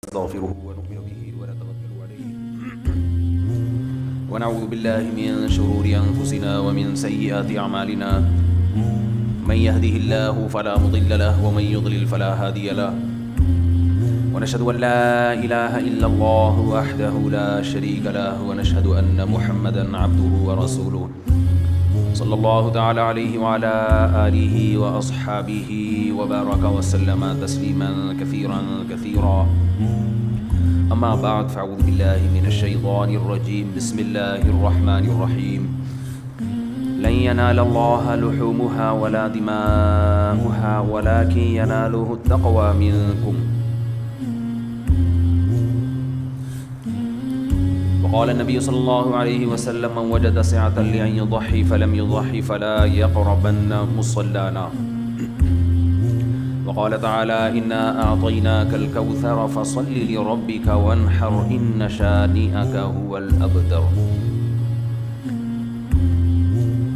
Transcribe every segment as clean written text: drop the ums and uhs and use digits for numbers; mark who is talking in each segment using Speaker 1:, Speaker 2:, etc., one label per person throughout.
Speaker 1: نستغفره ونؤمن به ونتوكل عليه ونعوذ بالله من شرور أنفسنا ومن سيئات أعمالنا من يهده الله فلا مضل له ومن يضلل فلا هادي له ونشهد أن لا إله إلا الله وحده لا شريك له ونشهد أن محمدا عبده ورسوله صلى الله تعالى عليه وعلى آله وأصحابه وبارك وسلم تسليما كثيرا أما بعد فأعوذ بالله من الشيطان الرجيم بسم الله الرحمن الرحيم لن ينال الله لحومها ولا دماؤها ولكن يناله التقوى منكم وقال النبي صلى الله عليه وسلم من وجد سعة لأن يضحي فلم يضحي فلا يقربن مصلانا وقال تعالى إنا أعطيناك الكوثر فصل لربك وانحر إن شانئك هو الأبتر.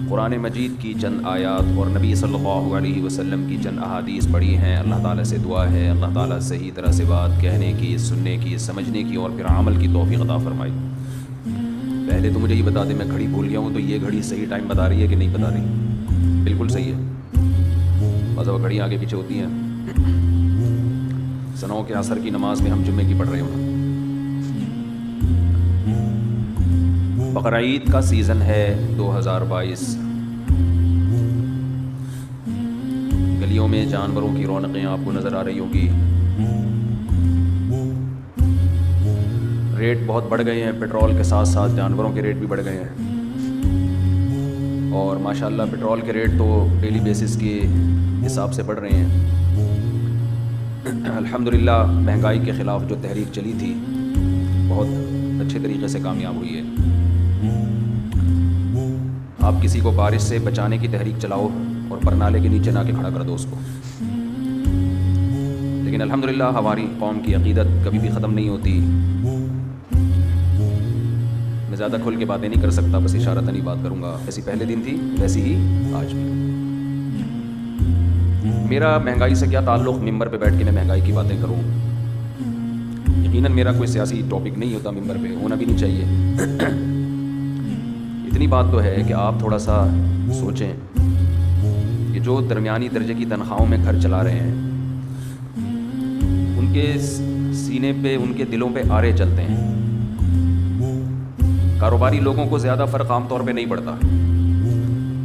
Speaker 1: قرآن مجید کی چند آیات اور نبی صلی اللہ علیہ وسلم کی چند احادیث پڑھی ہیں. اللہ تعالیٰ سے دعا ہے اللہ تعالیٰ صحیح طرح سے بات کہنے کی، سننے کی، سمجھنے کی اور پھر عمل کی توفیق عطا فرمائے. پہلے تو مجھے یہ بتا دیں، میں گھڑی بھول گیا ہوں تو یہ گھڑی صحیح ٹائم بتا رہی ہے کہ نہیں بتا رہی؟ بالکل صحیح ہے. بعض وہ گھڑیاں آگے پیچھے ہوتی ہیں. سنوں کے عصر کی نماز میں ہم جمعے کی پڑھ رہے ہوں. بقرعید کا سیزن ہے 2022. گلیوں میں جانوروں کی رونقیں آپ کو نظر آ رہی ہوں گی. ریٹ بہت بڑھ گئے ہیں، پیٹرول کے ساتھ ساتھ جانوروں کے ریٹ بھی بڑھ گئے ہیں. اور ماشاءاللہ پیٹرول کے ریٹ تو ڈیلی بیسس کے حساب سے بڑھ رہے ہیں. الحمدللہ مہنگائی کے خلاف جو تحریک چلی تھی بہت اچھے طریقے سے کامیاب ہوئی ہے. آپ کسی کو بارش سے بچانے کی تحریک چلاؤ اور پرنالے کے نیچے نہ کے کھڑا کر دو اس کو. لیکن الحمدللہ ہماری قوم کی عقیدت کبھی بھی ختم نہیں ہوتی. میں زیادہ کھل کے باتیں نہیں کر سکتا، بس اشارتاً ہی بات کروں گا. جیسی پہلے دن تھی ویسی ہی آج بھی. میرا مہنگائی سے کیا تعلق ممبر پہ بیٹھ کے میں مہنگائی کی باتیں کروں؟ یقیناً میرا کوئی سیاسی ٹاپک نہیں ہوتا، ممبر پہ ہونا بھی نہیں چاہیے. اتنی بات تو ہے کہ آپ تھوڑا سا سوچیں کہ جو درمیانی درجے کی تنخواہوں میں گھر چلا رہے ہیں ان کے سینے پہ، ان کے دلوں پہ آرے چلتے ہیں. کاروباری لوگوں کو زیادہ فرق عام طور پہ نہیں پڑتا.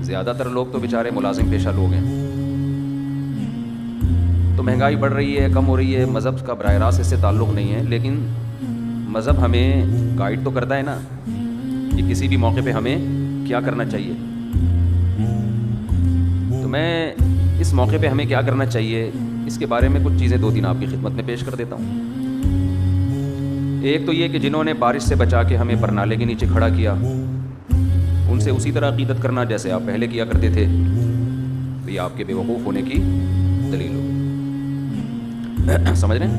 Speaker 1: زیادہ تر لوگ تو بیچارے ملازم پیشہ لوگ ہیں. تو مہنگائی بڑھ رہی ہے، کم ہو رہی ہے، مذہب کا براہ راست اس سے تعلق نہیں ہے. لیکن مذہب ہمیں گائیڈ تو کرتا ہے نا کہ کسی بھی موقع پہ ہمیں کیا کرنا چاہیے. تو میں اس موقع پہ ہمیں کیا کرنا چاہیے اس کے بارے میں کچھ چیزیں 2-3 آپ کی خدمت میں پیش کر دیتا ہوں. ایک تو یہ کہ جنہوں نے بارش سے بچا کے ہمیں پرنالے کے نیچے کھڑا کیا ان سے اسی طرح عقیدت کرنا جیسے آپ پہلے کیا کرتے تھے. تو یہ آپ کے بے وقوف ہونے کی دلیل ہو. سمجھ رہے ہیں؟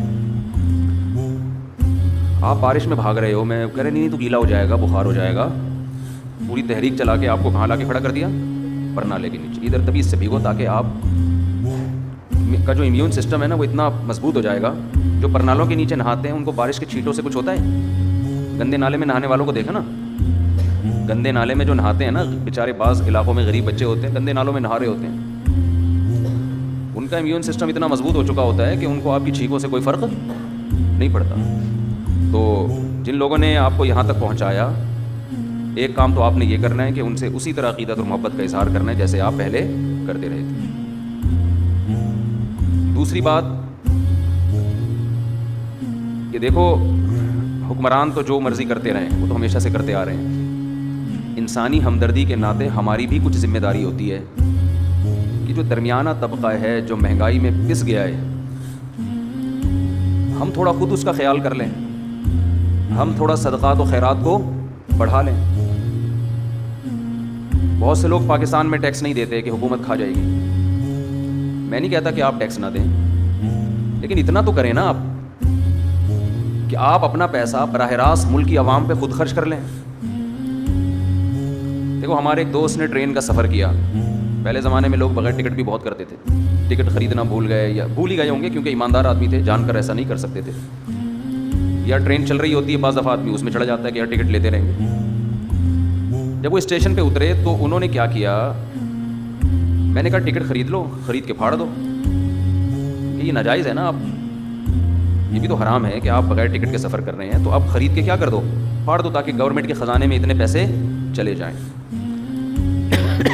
Speaker 1: آپ بارش میں بھاگ رہے ہو، میں کہہ رہے نہیں تو گیلا ہو جائے گا، بخار ہو جائے گا. پوری تحریک چلا کے آپ کو کہاں لا کے کھڑا کر دیا؟ پرنالے کے نیچے. ادھر تبھی اس سے بھیگو تاکہ آپ کا جو امیون سسٹم ہے نا وہ اتنا مضبوط ہو جائے گا. جو پرنالوں کے نیچے نہاتے ہیں ان کو بارش کے چھینٹوں سے کچھ ہوتا ہے؟ گندے نالے میں نہانے والوں کو دیکھا نا، گندے نالے میں جو نہاتے ہیں نا، بیچارے بعض علاقوں میں غریب بچے ہوتے ہیں گندے نالوں میں نہا رہے ہوتے ہیں. ان کا امیون سسٹم اتنا مضبوط ہو چکا ہوتا ہے کہ ان کو آپ کی چھینکوں سے کوئی فرق نہیں پڑتا. تو جن لوگوں نے آپ کو یہاں تک پہنچایا، ایک کام تو آپ نے یہ کرنا ہے کہ ان سے اسی طرح عقیدت اور محبت کا اظہار کرنا ہے جیسے آپ پہلے کرتے رہے تھے. دوسری بات کہ دیکھو حکمران تو جو مرضی کرتے رہے وہ تو ہمیشہ سے کرتے آ رہے ہیں. انسانی ہمدردی کے ناطے ہماری بھی کچھ ذمہ داری ہوتی ہے کہ جو درمیانہ طبقہ ہے جو مہنگائی میں پس گیا ہے ہم تھوڑا خود اس کا خیال کر لیں. ہم تھوڑا صدقات و خیرات کو بڑھا لیں. بہت سے لوگ پاکستان میں ٹیکس نہیں دیتے کہ حکومت کھا جائے گی. میں نہیں کہتا کہ آپ ٹیکس نہ دیں، لیکن اتنا تو کریں نا آپ کہ آپ اپنا پیسہ براہ راست ملک کی عوام پہ خود خرچ کر لیں. دیکھو ہمارے ایک دوست نے ٹرین کا سفر کیا. پہلے زمانے میں لوگ بغیر ٹکٹ بھی بہت کرتے تھے. ٹکٹ خریدنا بھول گئے یا بھول ہی گئے ہوں گے کیونکہ ایماندار آدمی تھے، جان کر ایسا نہیں کر سکتے تھے. یا ٹرین چل رہی ہوتی ہے بعض دفعہ آدمی اس میں چڑھ جاتا ہے کہ یار ٹکٹ لیتے رہیں گے. جب وہ اسٹیشن پہ اترے تو انہوں نے کیا کیا, میں نے کہا ٹکٹ خرید لو, خرید کے پھاڑ دو. کہ یہ ناجائز ہے نا, آپ یہ بھی تو حرام ہے کہ آپ بغیر ٹکٹ کے سفر کر رہے ہیں, تو آپ خرید کے کیا کر دو, پھاڑ دو, تاکہ گورنمنٹ کے خزانے میں اتنے پیسے چلے جائیں.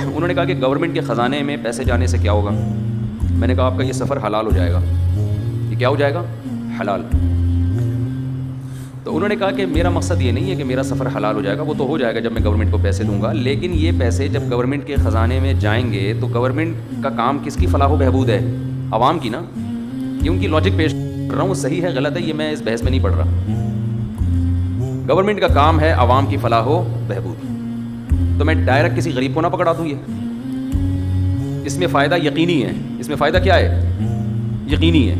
Speaker 1: انہوں نے کہا کہ گورنمنٹ کے خزانے میں پیسے جانے سے کیا ہوگا. میں نے کہا آپ کا یہ سفر حلال ہو جائے گا. یہ کیا ہو جائے گا؟ حلال. تو انہوں نے کہا کہ میرا مقصد یہ نہیں ہے کہ میرا سفر حلال ہو جائے گا, وہ تو ہو جائے گا جب میں گورنمنٹ کو پیسے دوں گا, لیکن یہ پیسے جب گورنمنٹ کے خزانے میں جائیں گے تو گورنمنٹ کا کام کس کی فلاح و بہبود ہے؟ عوام کی نا. یہ ان کی لاجک پیش کر رہا ہوں, صحیح ہے غلط ہے یہ میں اس بحث میں نہیں پڑھ رہا. گورنمنٹ کا کام ہے عوام کی فلاح و بہبود, تو میں ڈائریکٹ کسی غریب کو نہ پکڑا دوں. یہ اس میں فائدہ یقینی ہے. اس میں فائدہ کیا ہے؟ یقینی ہے.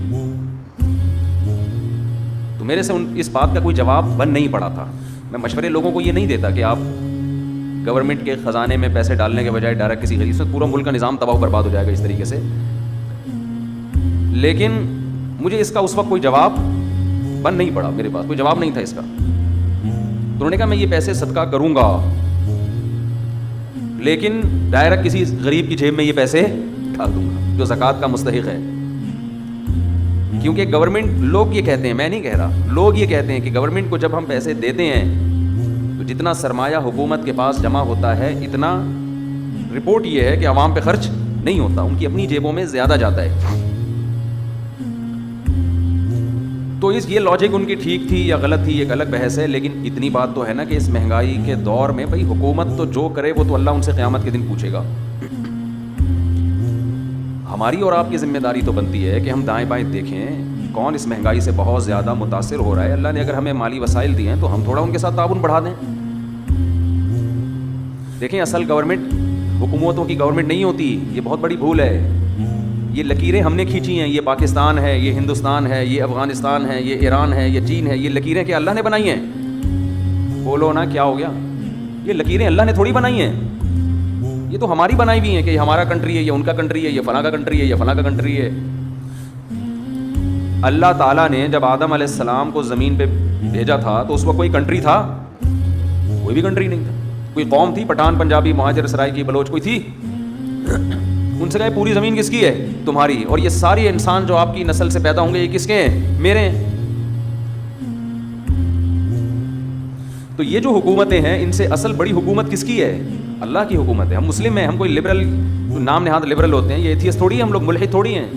Speaker 1: تو میرے سے اس بات کا کوئی جواب بن نہیں پڑا تھا. میں مشورے لوگوں کو یہ نہیں دیتا کہ آپ گورنمنٹ کے خزانے میں پیسے ڈالنے کے بجائے ڈائریکٹ کسی غریب سے, پورا ملک کا نظام تباہ و برباد ہو جائے گا اس طریقے سے. لیکن مجھے اس کا اس وقت کوئی جواب بن نہیں پڑا, میرے پاس کوئی جواب نہیں تھا اس کا. تو انہوں نے کہا میں یہ پیسے صدقہ کروں گا, لیکن ڈائریکٹ کسی غریب کی جیب میں یہ پیسے ڈال دوں گا جو زکوٰۃ کا مستحق ہے. کیونکہ گورنمنٹ, لوگ یہ کہتے ہیں, میں نہیں کہہ رہا, لوگ یہ کہتے ہیں کہ گورنمنٹ کو جب ہم پیسے دیتے ہیں تو جتنا سرمایہ حکومت کے پاس جمع ہوتا ہے اتنا, رپورٹ یہ ہے کہ عوام پہ خرچ نہیں ہوتا, ان کی اپنی جیبوں میں زیادہ جاتا ہے. تو یہ لاجک ان کی ٹھیک تھی یا غلط تھی ایک الگ بحث ہے, لیکن اتنی بات تو ہے نا کہ اس مہنگائی کے دور میں بھائی حکومت تو جو کرے وہ تو اللہ ان سے قیامت کے دن پوچھے گا. ہماری اور آپ کی ذمہ داری تو بنتی ہے کہ ہم دائیں بائیں دیکھیں کون اس مہنگائی سے بہت زیادہ متاثر ہو رہا ہے. اللہ نے اگر ہمیں مالی وسائل دیے ہیں تو ہم تھوڑا ان کے ساتھ تعاون بڑھا دیں. دیکھیں اصل گورنمنٹ حکومتوں کی گورنمنٹ نہیں ہوتی, یہ بہت بڑی بھول ہے. یہ لکیریں ہم نے کھینچی ہیں, یہ پاکستان ہے, یہ ہندوستان ہے, یہ افغانستان ہے, یہ ایران ہے, یہ چین ہے, یہ لکیریں کیا اللہ نے بنائی ہیں؟ بولو نا کیا ہو گیا؟ یہ لکیریں اللہ نے تھوڑی بنائی ہیں, یہ تو ہماری بنائی ہوئی ہیں کہ یہ ہمارا کنٹری ہے, یہ ان کا کنٹری ہے, یہ فلاں کا کنٹری ہے, یہ فلاں کا کنٹری ہے. اللہ تعالیٰ نے جب آدم علیہ السلام کو زمین پہ بھیجا تھا تو اس وقت کوئی کنٹری تھا؟ کوئی بھی کنٹری نہیں تھا. کوئی قوم تھی پٹھان پنجابی مہاجر سرائکی بلوچ کوئی تھی؟ ان سے کہے پوری زمین کس کی ہے؟ تمہاری. اور یہ سارے انسان جو آپ کی نسل سے پیدا ہوں گے یہ کس کے ہیں؟ میرے ہیں. تو یہ جو حکومتیں ہیں ان سے اصل بڑی حکومت کس کی ہے؟ اللہ کی حکومت ہے. ہم مسلم ہیں, ہم کوئی لبرل نام نہاد لبرل ہوتے ہیں, یہ ایتھیسٹ تھوڑی ہیں, ہم لوگ ملحد تھوڑی ہیں.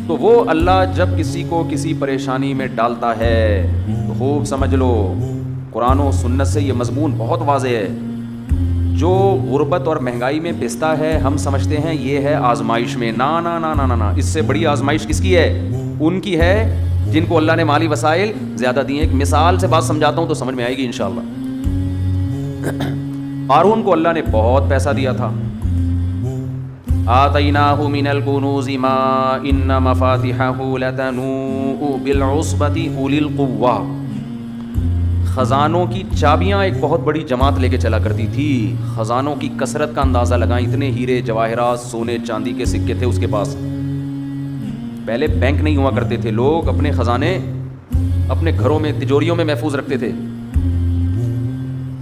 Speaker 1: تو وہ اللہ جب کسی کو کسی پریشانی میں ڈالتا ہے تو خوب سمجھ لو قرآن و سنت سے یہ مضمون بہت واضح ہے. جو غربت اور مہنگائی میں پستا ہے ہم سمجھتے ہیں یہ ہے آزمائش میں. نا نا نا نا نا, اس سے بڑی آزمائش کس کی ہے؟ ان کی ہے جن کو اللہ نے مالی وسائل زیادہ دیے. ایک مثال سے بات سمجھاتا ہوں تو سمجھ میں آئے گی انشاءاللہ. قارون کو اللہ نے بہت پیسہ دیا تھا. آتیناہ من الکنوز ما ان مفاتحہ لتنوء بالعصبۃ اولی القوہ. خزانوں کی چابیاں ایک بہت بڑی جماعت لے کے چلا کرتی تھی. خزانوں کی کثرت کا اندازہ لگائیں, اتنے ہیرے جواہرات سونے چاندی کے سکے تھے اس کے پاس. پہلے بینک نہیں ہوا کرتے تھے, لوگ اپنے خزانے اپنے گھروں میں تجوریوں میں محفوظ رکھتے تھے.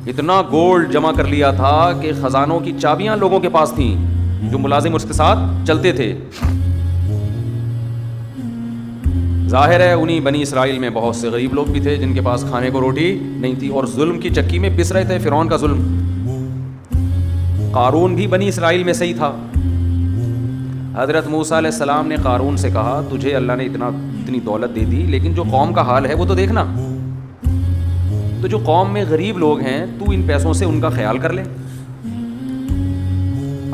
Speaker 1: اتنا گولڈ جمع کر لیا تھا کہ خزانوں کی چابیاں لوگوں کے پاس تھیں جو ملازم اس کے ساتھ چلتے تھے. ظاہر ہے انہی بنی اسرائیل میں بہت سے غریب لوگ بھی تھے جن کے پاس کھانے کو روٹی نہیں تھی اور ظلم کی چکی میں پس رہے تھے, فرعون کا ظلم. قارون بھی بنی اسرائیل میں سے ہی تھا. حضرت موسیٰ علیہ السلام نے قارون سے کہا تجھے اللہ نے اتنی دولت دے دی, لیکن جو قوم کا حال ہے وہ تو دیکھنا. تو جو قوم میں غریب لوگ ہیں تو ان پیسوں سے ان کا خیال کر لے.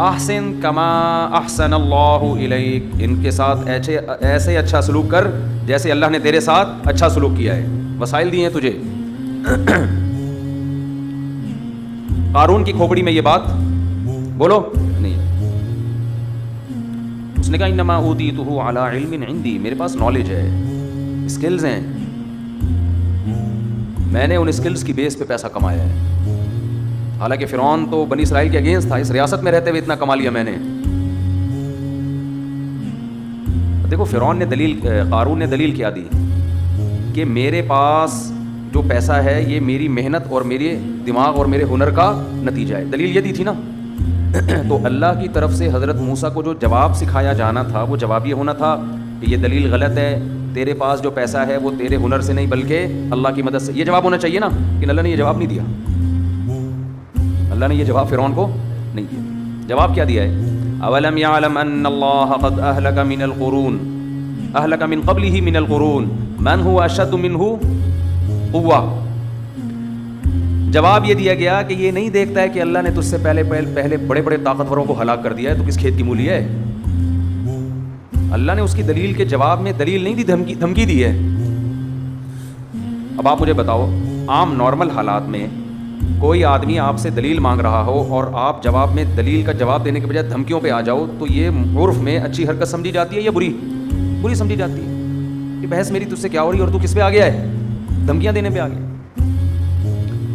Speaker 1: احسن کما احسن اللہ الیک, ان کے ساتھ ایسے اچھا سلوک کر جیسے اللہ نے تیرے ساتھ اچھا سلوک کیا ہے. وسائل دیے ہیں تجھے. قارون کی کھوپڑی میں یہ بات بولو نہیں. اس نے کہا انما اوتیتہ علی علم عندی, میرے پاس نالج ہے, اسکلز ہیں, میں نے ان اسکلز کی بیس پہ پیسہ کمایا ہے. حالانکہ فرعون تو بنی اسرائیل کے اگینسٹ تھا, اس ریاست میں رہتے ہوئے اتنا کما لیا میں نے. دیکھو فرعون نے قارون نے دلیل کیا دی, کہ میرے پاس جو پیسہ ہے یہ میری محنت اور میرے دماغ اور میرے ہنر کا نتیجہ ہے. دلیل یہ دی تھی نا. تو اللہ کی طرف سے حضرت موسیٰ کو جو جواب سکھایا جانا تھا وہ جواب یہ ہونا تھا کہ یہ دلیل غلط ہے, تیرے پاس جو پیسہ ہے وہ تیرے ہنر سے نہیں بلکہ اللہ کی مدد سے. یہ جواب ہونا چاہیے نا, لیکن اللہ نے یہ جواب نہیں دیا. اللہ نے یہ جواب فرعون کو نہیں دیا. جواب کیا دیا ہے؟ اولم یعلم ان اللہ قد اہلک من القرون اہلک من قبلہ من القرون من هو اشد منہ قوہ. جواب یہ دیا گیا کہ یہ نہیں دیکھتا ہے کہ اللہ نے تجھ سے پہلے بڑے بڑے طاقتوروں کو ہلاک کر دیا ہے, تو کس کھیت کی مولی ہے. اللہ نے اس کی دلیل کے جواب میں دلیل نہیں دی, دھمکی دی ہے. اب آپ مجھے بتاؤ, عام نارمل حالات میں کوئی آدمی آپ سے دلیل مانگ رہا ہو اور آپ جواب میں دلیل کا جواب دینے کے بجائے دھمکیوں پہ آ جاؤ, تو یہ عرف میں اچھی حرکت سمجھی جاتی ہے یا بری سمجھی جاتی ہے؟ کہ بحث میری تجھ سے کیا ہو رہی ہے اور تو کس پہ آ گیا ہے؟ دھمکیاں دینے پہ آ گیا.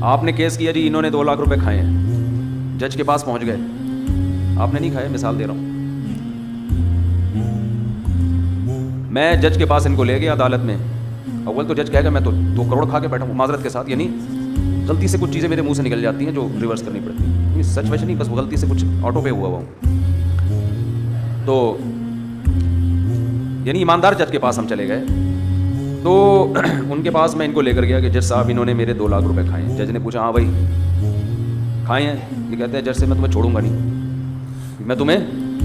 Speaker 1: آپ نے کیس کیا جی انہوں نے 2 لاکھ روپے کھائے ہیں, جج کے پاس پہنچ گئے, آپ نے نہیں کھائے, مثال دے رہا ہوں. میں جج کے پاس ان کو لے گیا عدالت میں. اول تو جج کہے گا میں تو 2 کروڑ کھا کے بیٹھا ہوں معذرت کے ساتھ, یعنی غلطی سے کچھ چیزیں میرے منہ سے نکل جاتی ہیں جو ریورس کرنی پڑتی ہیں. سچ وچ نہیں, بس غلطی سے کچھ آٹو پے ہوا ہوں. تو یعنی ایماندار جج کے پاس ہم چلے گئے. تو ان کے پاس میں ان کو لے کر گیا کہ جج صاحب انہوں نے میرے 2 لاکھ روپے کھائے ہیں. جج نے پوچھا ہاں بھائی کھائے ہیں؟ یہ کہتے ہیں جج سے میں تمہیں چھوڑوں گا نہیں, میں تمہیں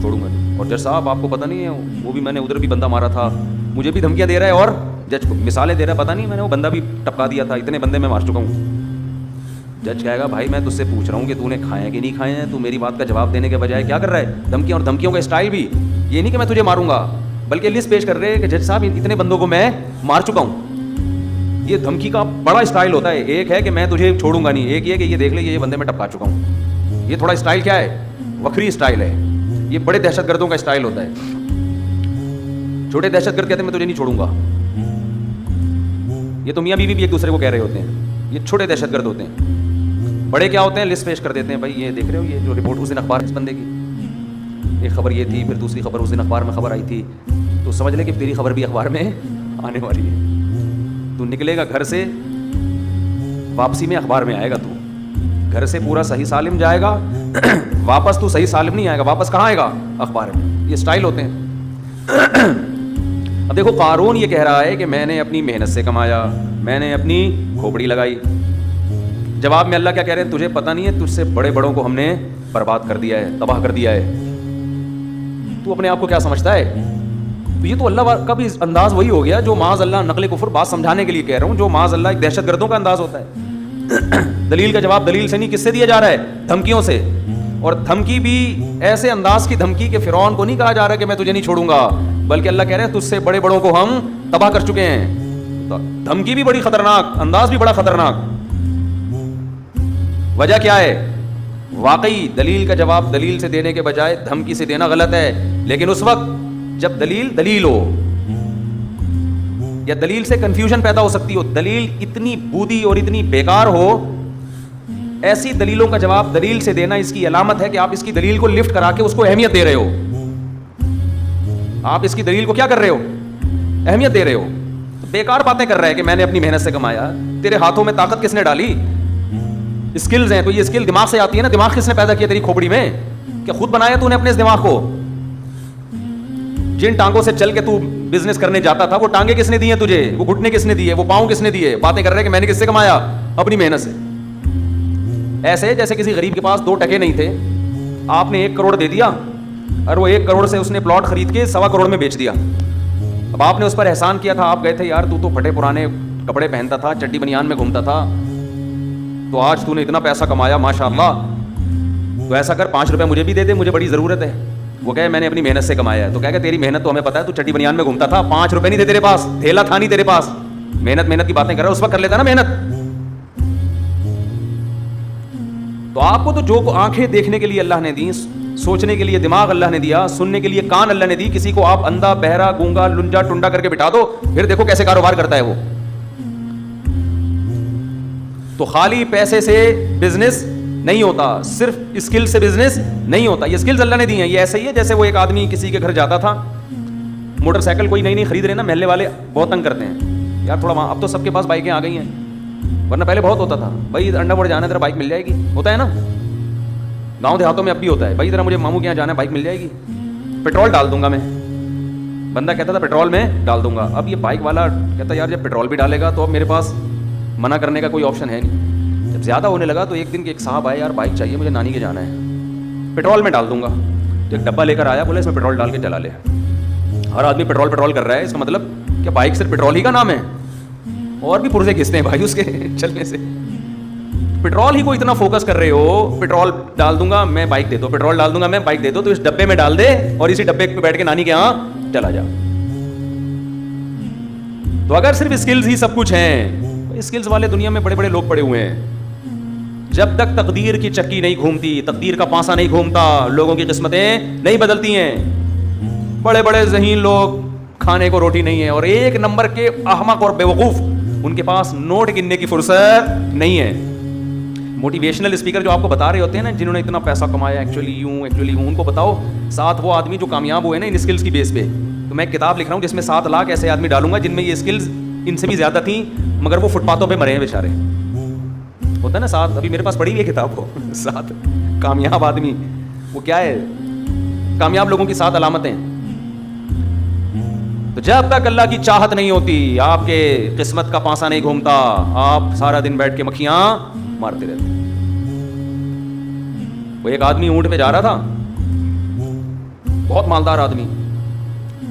Speaker 1: چھوڑوں گا نہیں. اور جج صاحب آپ کو پتہ نہیں ہے وہ بھی میں نے ادھر بھی بندہ مارا تھا, مجھے بھی دھمکیاں دے رہا ہے اور جج کو مثالیں دے رہا ہے, پتہ نہیں میں نے وہ بندہ بھی ٹپکا دیا تھا, اتنے بندے میں مار چکا ہوں. جج کہے گا بھائی میں تجھ سے پوچھ رہا ہوں کہ تو نے کھائے ہیں کہ نہیں کھائے ہیں, تو میری بات کا جواب دینے کے بجائے کیا کر رہا ہے؟ دھمکیاں. اور دھمکیوں کا اسٹائل بھی یہ نہیں کہ میں تجھے ماروں گا, بلکہ لسٹ پیش کر رہے ہیں کہ جج صاحب اتنے بندوں کو میں مار چکا ہوں. یہ دھمکی کا بڑا اسٹائل ہوتا ہے. ایک ہے کہ میں تجھے چھوڑوں گا نہیں, ایک یہ کہ یہ دیکھ لے یہ بندے میں ٹپکا چکا ہوں. یہ تھوڑا اسٹائل کیا ہے, وکری اسٹائل ہے. یہ بڑے دہشت گردوں کا اسٹائل ہوتا ہے. چھوٹے دہشت گرد کہتے ہیں میں تجھے نہیں چھوڑوں گا. یہ تو میاں بیوی بھی ایک دوسرے کو کہہ رہے ہوتے ہیں. یہ چھوٹے دہشت گرد ہوتے ہیں. بڑے کیا ہوتے ہیں, لسٹ پیش کر دیتے ہیں, بھائی یہ دیکھ رہے ہو یہ جو رپورٹ اس دن اخبار اس بندے کی, ایک خبر یہ تھی, پھر دوسری خبر اس دن اخبار میں خبر آئی تھی, تو سمجھ لے کہ تیری خبر بھی اخبار میں آنے والی ہے. تو نکلے گا گھر سے, واپسی میں اخبار میں آئے گا. تو گھر سے پورا صحیح سالم جائے گا, واپس تو صحیح سالم نہیں آئے گا, واپس کہاں آئے گا؟ اخبار میں. یہ اسٹائل ہوتے ہیں. اب دیکھو قارون یہ کہہ رہا ہے کہ میں نے اپنی محنت سے کمایا, میں نے اپنی کھوپڑی لگائی. جواب میں اللہ کیا کہہ رہے ہیں؟ تجھے پتہ نہیں ہے تجھ سے بڑے بڑوں کو ہم نے برباد کر دیا ہے, تباہ کر دیا ہے. تو اپنے آپ کو کیا سمجھتا ہے؟ تو یہ تو اللہ کا بھی انداز وہی ہو گیا جو معاذ اللہ نقل کفر بات سمجھانے کے لیے کہہ رہا ہوں, جو معاذ اللہ ایک دہشت گردوں کا انداز ہوتا ہے. دلیل کا جواب دلیل سے نہیں, کس سے دیا جا رہا ہے؟ دھمکیوں سے. اور دھمکی بھی ایسے انداز کی دھمکی کہ فرعون کو نہیں کہا جا رہا کہ میں تجھے نہیں چھوڑوں گا, بلکہ اللہ کہہ رہے ہیں تجھ سے بڑے بڑوں کو ہم تباہ کر چکے ہیں. دھمکی بھی بڑی خطرناک, انداز بھی بڑا خطرناک. وجہ کیا ہے؟ واقعی دلیل کا جواب دلیل سے دینے کے بجائے دھمکی سے دینا غلط ہے. لیکن اس وقت جب دلیل ہو یا دلیل سے کنفیوژن پیدا ہو سکتی ہو, دلیل اتنی بودی اور اتنی بیکار ہو, ایسی دلیلوں کا جواب دلیل سے دینا اس کی علامت ہے کہ آپ اس کی دلیل کو لفٹ کرا کے اس کو اہمیت دے رہے ہو. آپ اس کی دلیل کو کیا کر رہے ہو؟ اہمیت دے رہے ہو. بیکار باتیں کر رہا ہے کہ میں نے اپنی محنت سے کمایا. تیرے ہاتھوں میں طاقت کس نے ڈالی؟ اسکلز ہیں, تو یہ اسکل دماغ سے آتی ہے نا. دماغ کس نے پیدا کیا تیری کھوپڑی میں؟ کیا خود بنایا تو نے اپنے اس دماغ کو؟ جن ٹانگوں سے چل کے تو بزنس کرنے جاتا تھا وہ ٹانگیں کس نے دی ہیں تجھے؟ وہ گھٹنے کس نے دیے؟ وہ پاؤں کس نے دیے؟ باتیں کر رہے کہ میں نے کس سے کمایا؟ اپنی محنت سے. ایسے جیسے کسی غریب کے پاس 2 ٹکے نہیں تھے, آپ نے 1 کروڑ دے دیا اور وہ 1 کروڑ سے اس نے پلاٹ خرید کے 1.25 کروڑ میں بیچ دیا. اب آپ نے اس پر احسان کیا تھا, آپ گئے تھے یار تو پھٹے پرانے کپڑے پہنتا تھا, چڈی بنیان میں گھومتا تھا, تو آج تو نے اتنا پیسہ کمایا ماشاء اللہ, تو ایسا کر 5 روپے مجھے بھی دے دے, مجھے بڑی ضرورت ہے. وہ کہے میں نے اپنی محنت سے کمایا ہے. تو کہے کہ تیری محنت تو ہمیں پتا ہے, تو چڈی بنیان میں گھومتا تھا, 5 روپے نہیں تھے تیرے پاس, تھیلا تھا نہیں تیرے پاس. محنت کی باتیں کر رہا ہے, اس وقت کر لیتا نا محنت. تو آپ کو تو جو آنکھیں دیکھنے کے لیے اللہ نے دی, سوچنے کے لیے دماغ اللہ نے دیا, سننے کے لیے کان اللہ نے دی, کسی کو آپ اندھا بہرا گونگا لنجا ٹنڈا کر کے بٹھا دو, پھر دیکھو کیسے کاروبار کرتا ہے وہ. تو خالی پیسے سے بزنس نہیں ہوتا, صرف اسکل سے بزنس نہیں ہوتا. یہ اسکلز اللہ نے دی ہیں. یہ ایسے ہی ہے جیسے وہ ایک آدمی کسی کے گھر جاتا تھا, موٹر سائیکل کوئی نئی خرید رہے نا, محلے والے بہت تنگ کرتے ہیں, یار تھوڑا وہاں, اب تو سب کے پاس بائکیں آ گئی ہیں, ورنہ پہلے بہت ہوتا تھا بھائی انڈا موڑ جانا ہے تیرا بائک مل جائے گی, ہوتا ہے نا, گاؤں دیہاتوں میں اب بھی ہوتا ہے, بھائی ذرا مجھے ماموں کے یہاں جانا ہے بائک مل جائے گی, پیٹرول ڈال دوں گا میں, بندہ کہتا تھا پیٹرول میں ڈال دوں گا, اب یہ بائک والا کہتا ہے یار جب پیٹرول بھی ڈالے گا تو اب میرے پاس منع کرنے کا کوئی آپشن ہے نہیں. جب زیادہ ہونے لگا تو ایک دن کے ایک صاحب آئے, یار بائک چاہیے مجھے نانی کے جانا ہے, پیٹرول میں ڈال دوں گا, تو ایک ڈبہ لے کر آیا, بولے اس میں پیٹرول ڈال کے چلا لے. ہر آدمی پیٹرول کر رہا ہے, اس کا مطلب کہ بائک صرف پیٹرول ہی کا نام ہے, اور بھی پرزے کھستے ہیں بھائی اس کے چلنے سے. پیٹرول ہی کو اتنا فوکس کر رہے ہو, پیٹرول ڈال دوں گا میں بائک دے دو, پیٹرول ڈال دوں گا میں بائک دے دو, تو اس ڈبے میں ڈال دے اور اسی ڈبے پہ بیٹھ کے نانی کے یہاں چلا جا. تو اگر صرف اسکلز ہی سب کچھ ہیں, اسکلز والے دنیا میں بڑے بڑے لوگ پڑے ہوئے ہیں. جب تک تقدیر کی چکی نہیں گھومتی, تقدیر کا پانسا نہیں گھومتا, لوگوں کی قسمتیں نہیں بدلتی ہیں. بڑے بڑے ذہین لوگ کھانے کو روٹی نہیں ہے, اور ایک نمبر کے احمق اور بیوقوف, ان کے پاس نوٹ گننے کی فرصت نہیں ہے. موٹیویشنل اسپیکر جو آپ کو بتا رہے ہوتے ہیں نا, جنہوں نے اتنا پیسہ کمایا, ایکچولی یوں ان کو بتاؤ ساتھ وہ آدمی جو کامیاب ہوئے نا ان اسکلز کی بیس پہ. تو میں ایک کتاب لکھ رہا ہوں جس میں 7 لاکھ ایسے آدمی ڈالوں گا جن میں یہ اسکلز ان سے بھی زیادہ تھیں, مگر وہ فٹ پاتھوں پہ مرے ہیں بیچارے. ہوتا ہے نا 7, ابھی میرے پاس پڑھی ہوئی ہے کتاب کو, 7 کامیاب آدمی, وہ کیا ہے, کامیاب لوگوں کی 7 علامتیں. تو جب تک اللہ کی چاہت نہیں ہوتی, آپ کے قسمت کا پانسا نہیں گھومتا, آپ سارا دن بیٹھ کے مکھیاں مارتے رہتے. وہ ایک آدمی اونٹ پہ جا رہا تھا, بہت مالدار آدمی,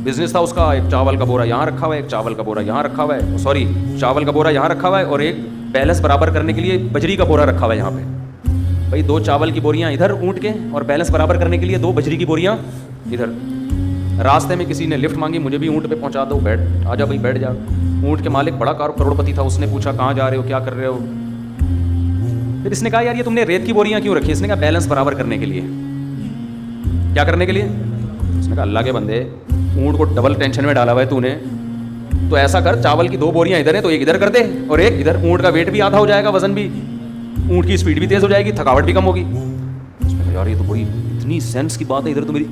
Speaker 1: بزنس تھا اس کا, ایک چاول کا بورا یہاں رکھا ہوا ہے, ایک چاول کا بورا یہاں رکھا ہوا ہے, سوری چاول کا بورا یہاں رکھا ہوا ہے, اور ایک بیلنس برابر کرنے کے لیے بجری کا بورا رکھا ہوا ہے یہاں پہ. بھائی 2 چاول کی بوریاں ادھر اونٹ کے, اور بیلنس برابر کرنے کے لیے 2 بجری کی بوریاں ادھر. راستے میں کسی نے لفٹ مانگی, مجھے بھی اونٹ پہ پہنچا دو, بیٹھ آ جا بھائی بیٹھ جا. اونٹ کے مالک بڑا کروڑپتی تھا, اس نے پوچھا کہاں جا رہے ہو, کیا کر رہے ہو. پھر اس نے کہا یار یہ تم نے ریت کی بوریاں کیوں رکھی؟ اس نے کہا بیلنس برابر کرنے کے لیے. کیا کرنے کے لیے؟ اس نے کہا اللہ کے بندے اونٹ کو ڈبل ٹینشن میں ڈالا ہوا ہے تو نے, تو ایسا کر چاول کی 2 بوریاں ادھر ہیں تو ایک ادھر کر دے اور ایک ادھر, اونٹ کا ویٹ بھی آدھا ہو جائے گا, وزن بھی, اونٹ کی اسپیڈ بھی تیز ہو جائے گی, تھکاوٹ بھی کم ہوگی. اس نے کہا یار یہ تو بڑی اتنی سینس کی بات ہے, ادھر تو میری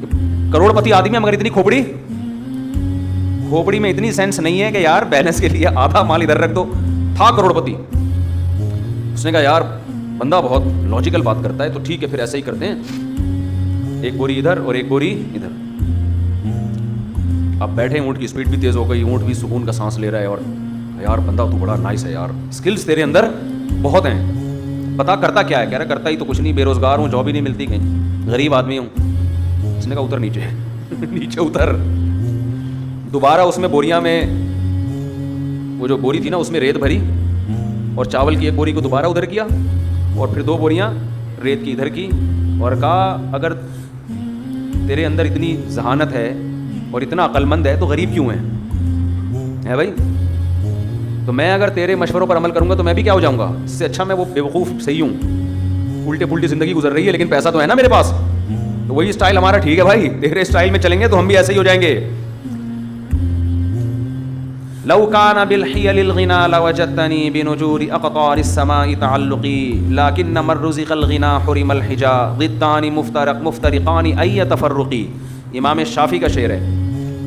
Speaker 1: کروڑپتی آدمی ہے مگر اتنی کھوپڑی میں اتنی سینس نہیں ہے کہ یار بیلنس کے لیے آدھا مال ادھر رکھ دو. تھا کروڑپتی. اس نے کہا یار بندہ بہت لاجیکل بات کرتا ہے, تو ٹھیک ہے پھر ایسے ہی کرتے ہیں, ایک بوری ادھر اور ایک بوری ادھر. اب بیٹھے, اونٹ کی اسپیڈ بھی تیز ہو گئی, اونٹ بھی سکون کا سانس لے رہا ہے, اور یار بندہ تو بڑا نائس ہے یار, اسکلز تیرے اندر بہت ہیں. پتا کرتا کیا ہے؟ کہہ رہا کرتا ہی تو کچھ نہیں, بے روزگار ہوں, جاب ہی نہیں ملتی کہیں, غریب آدمی ہوں. اس نے کہا اتر نیچے نیچے اتر. دوبارہ اس میں بوریاں میں, وہ جو بوری تھی نا اس میں ریت بھری, اور چاول کی ایک بوری کو دوبارہ ادھر کیا, اور پھر 2 بوریاں ریت کی ادھر کی, اور کہا اگر تیرے اندر اتنی ذہانت ہے اور اتنا عقل مند ہے تو غریب کیوں ہے بھائی؟ تو میں اگر تیرے مشوروں پر عمل کروں گا تو میں بھی کیا ہو جاؤں گا؟ اس سے اچھا میں وہ بیوقوف صحیح ہوں, الٹے پلٹی زندگی گزر رہی ہے لیکن پیسہ تو ہے نا میرے پاس. تو وہی اسٹائل ہمارا ٹھیک ہے بھائی, تیرے اسٹائل میں چلیں گے تو ہم بھی ایسے ہی ہو جائیں گے. لو كان بالحيل الغنى لوجدتني بنجور اقطار السماء تعلقي لكن من رزق الغنى حرم الحجا ضدان مفترقان اي تفرقي. امام شافعی کا شعر ہے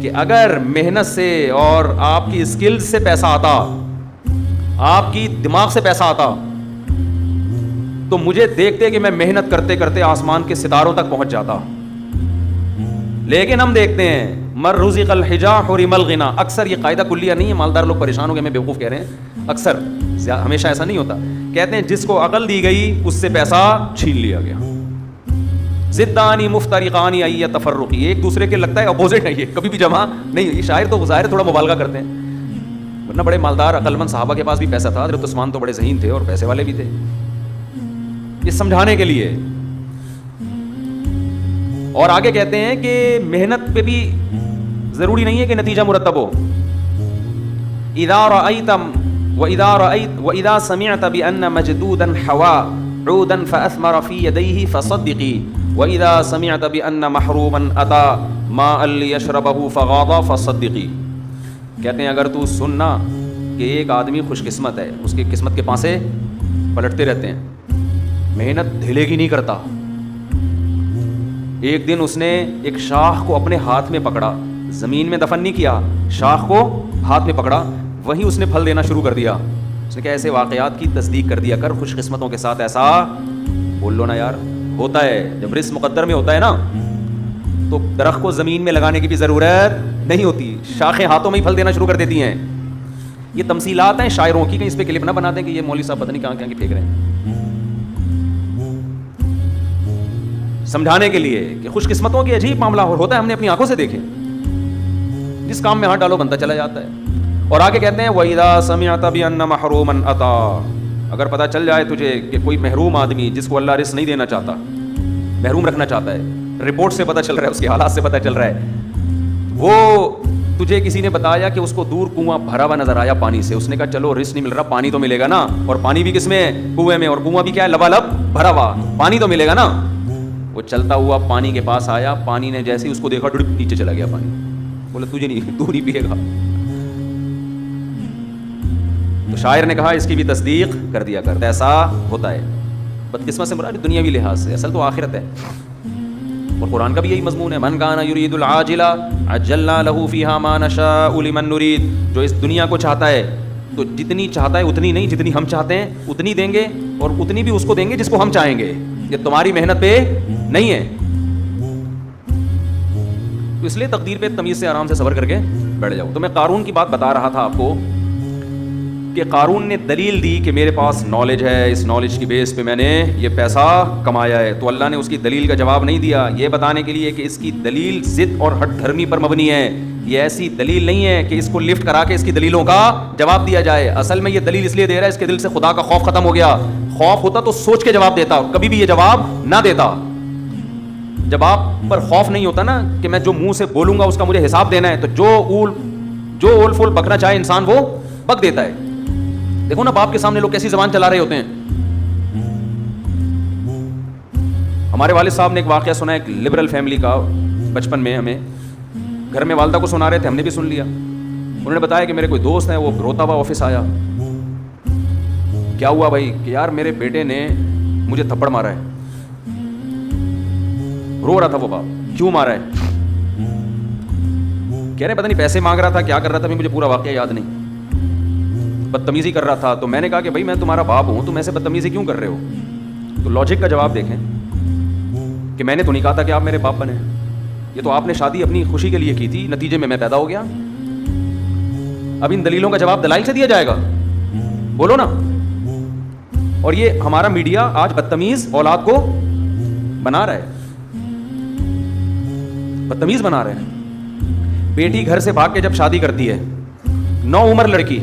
Speaker 1: کہ اگر محنت سے اور آپ کی اسکلز سے پیسہ آتا, آپ کی دماغ سے پیسہ آتا, تو مجھے دیکھتے کہ میں محنت کرتے کرتے آسمان کے ستاروں تک پہنچ جاتا. لیکن ہم دیکھتے ہیں مر رزق الحجا حرم الغنى. اکثر یہ قاعدہ کلیہ نہیں ہے, مالدار لوگ پریشان ہو گئے, ہمیں بیوقوف کہہ رہے ہیں, اکثر ہمیشہ ایسا نہیں ہوتا. کہتے ہیں جس کو عقل دی گئی اس سے پیسہ چھین لیا گیا. ضدانی مفترقانی ای تفرقی, ایک دوسرے کے لگتا ہے اپوزٹ ہے, یہ کبھی بھی جمع نہیں. یہ شاعر تو ظاہر تھوڑا مبالغہ کرتے ہیں, ورنہ بڑے مالدار عقل مند صحابہ کے پاس بھی پیسہ تھا. حضرت عثمان تو بڑے ذہین تھے اور پیسے والے بھی تھے. یہ سمجھانے کے لیے. اور آگے کہتے ہیں کہ محنت پہ بھی ضروری نہیں ہے کہ نتیجہ مرتب ہو. اذا رأيت واذا سمعت بان مجدودا حوا عودا فاثمر في يديه فصدقي واذا سمعت بان محروما اتى ماء ليشربه فغاض فصدقي. کہتے ہیں اگر تو سننا کہ ایک آدمی خوش قسمت ہے, اس کی قسمت کے پانسے پلٹتے رہتے ہیں, محنت ڈھیلے گی نہیں کرتا. ایک دن اس نے ایک شاخ کو اپنے ہاتھ میں پکڑا, زمین میں دفن نہیں کیا, شاخ کو ہاتھ میں پکڑا, وہیں اس نے پھل دینا شروع کر دیا. اس نے کہا ایسے واقعات کی تصدیق کر دیا کر, خوش قسمتوں کے ساتھ ایسا بول لو نا یار. ہوتا ہے جب رزق مقدر میں ہوتا ہے نا تو درخت کو زمین میں لگانے کی بھی ضرورت نہیں ہوتی, شاخیں ہاتھوں میں ہی پھل دینا شروع کر دیتی ہیں. یہ تمثیلات ہیں شاعروں کی, کہیں اس پہ کلپ نہ بنا دیں کہ یہ مولوی صاحب پتہ نہیں کہاں کی پھینک رہے ہیں, سمجھانے کے لیے کہ خوش قسمتوں کے عجیب معاملہ ہوتا ہے, ہم نے اپنی آنکھوں سے دیکھے. جس کام میں ہاتھ ڈالو بنتا چلا جاتا ہے. اور آگے کہتے ہیں وَإِذَا سَمِعْتَ بِأَنَّ مَحْرُومًا أَتَىٰ, اگر پتہ چل جائے تجھے کہ کوئی محروم آدمی جس کو اللہ رزق نہیں دینا چاہتا, محروم رکھنا چاہتا ہے, رپورٹ سے پتہ چل رہا ہے, اس کے حالات سے پتہ چل رہا ہے, وہ تجھے کسی نے بتایا کہ اس کو دور کنواں بھرا ہوا نظر آیا پانی سے, اس نے کہا چلو رزق نہیں مل رہا, پانی تو ملے گا نا, اور پانی بھی کس میں ہے, کنویں میں, اور کنواں بھی کیا ہے, لبالب بھرا ہوا, پانی تو ملے گا نا. وہ چلتا ہوا پانی کے پاس آیا, پانی نے جیسے ہی اس کو دیکھا ڈڑپ نیچے چلا گیا پانی. بولا تجھے نہیں, تو نہیں پیے گا. تو شاعر نے کہا اس کی بھی تصدیق کر دیا کر, ایسا ہوتا ہے. بدقسمت سے مراد دنیاوی لحاظ سے, اصل تو آخرت ہے. اور قرآن کا بھی یہی مضمون ہے, من کان یرید العاجلہ عجلنا لہ فیہا ما نشاء لمن نرید. جو اس دنیا کو چاہتا ہے تو جتنی چاہتا ہے اتنی نہیں, جتنی ہم چاہتے ہیں اتنی دیں گے, اور اتنی بھی اس کو دیں گے جس کو ہم چاہیں گے. یہ تمہاری محنت پہ نہیں ہے. تو اس لیے تقدیر پہ تمیز سے آرام سے صبر کر کے بیٹھ جاؤ. تو میں قارون کی بات بتا رہا تھا آپ کو کہ قارون نے دلیل دی کہ میرے پاس نالج ہے, اس نالج کی بیس پہ میں نے یہ پیسہ کمایا ہے. تو اللہ نے اس کی دلیل کا جواب نہیں دیا, یہ بتانے کے لیے کہ اس کی دلیل ضد اور ہٹ دھرمی پر مبنی ہے. یہ ایسی دلیل نہیں ہے کہ اس کو لفٹ کرا کے اس کی دلیلوں کا جواب دیا جائے. اصل میں یہ دلیل اس لیے دے رہا ہے, اس کے دل سے خدا کا خوف ختم ہو گیا. خوف ہوتا تو سوچ کے جواب دیتا, کبھی بھی یہ جواب نہ دیتا. جب آپ پر خوف نہیں ہوتا نا کہ میں جو منہ سے بولوں گا اس کا مجھے حساب دینا ہے, تو جو اول فول بکنا چاہے انسان وہ بک دیتا ہے. دیکھو نا باپ کے سامنے لوگ کیسی زبان چلا رہے ہوتے ہیں. ہمارے والد صاحب نے ایک واقعہ سنا, ایک لبرل فیملی کا, بچپن میں ہمیں گھر میں والدہ کو سنا رہے تھے, ہم نے بھی سن لیا. انہوں نے بتایا کہ میرے کوئی دوست ہے, وہ روتا ہوا آفس آیا. کیا ہوا بھائی؟ کہ یار میرے بیٹے نے مجھے تھپڑ مارا ہے. رو رہا تھا وہ باپ, کیوں مارا ہے؟ کہہ رہے پتہ نہیں پیسے مانگ رہا تھا, کیا کر رہا تھا, مجھے پورا واقعہ یاد نہیں, بدتمیزی کر رہا تھا. تو میں نے کہا کہ بھائی میں تمہارا باپ ہوں, تم ایسے بدتمیزی کیوں کر رہے ہو؟ تو لاجک کا جواب دیکھیں کہ میں نے تو نہیں کہا تھا کہ آپ میرے باپ بنے, یہ تو آپ نے شادی اپنی خوشی کے لیے کی تھی, نتیجے میں پیدا ہو گیا. اب ان دلیلوں کا جواب دلائل سے دیا جائے گا؟ بولو نا. اور یہ ہمارا میڈیا آج بدتمیز اولاد کو بنا رہا ہے, بدتمیز بنا رہے ہیں. بیٹی گھر سے بھاگ کے جب شادی کرتی ہے, 9 عمر لڑکی,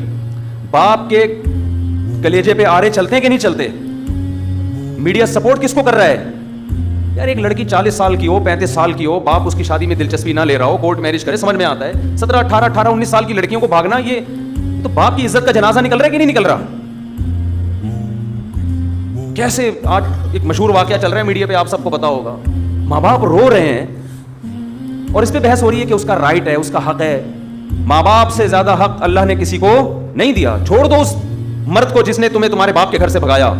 Speaker 1: باپ کے کلیجے پہ آرے چلتے ہیں کہ نہیں چلتے؟ میڈیا سپورٹ کس کو کر رہا ہے؟ یار ایک لڑکی 40 سال کی ہو, 35 سال کی ہو, باپ اس کی شادی میں دلچسپی نہ لے رہا ہو, کورٹ میرج کرے, سمجھ میں آتا ہے. 17, 18, 19 سال کی لڑکیوں کو بھاگنا, یہ تو باپ کی عزت کا جنازہ نکل رہا ہے کہ نہیں نکل رہا؟ کیسے آج ایک مشہور واقعہ چل رہا ہے میڈیا پہ, آپ سب کو پتا ہوگا. ماں باپ رو رہے ہیں اور اس پہ بحث ہو رہی ہے کہ اس کا رائٹ ہے, اس کا حق ہے. ماں باپ سے زیادہ حق اللہ نے کسی کو نہیں دیا. چھوڑ دو اس مرد کو جس نے تمہیں تمہارے باپ کے گھر سے بھگایا.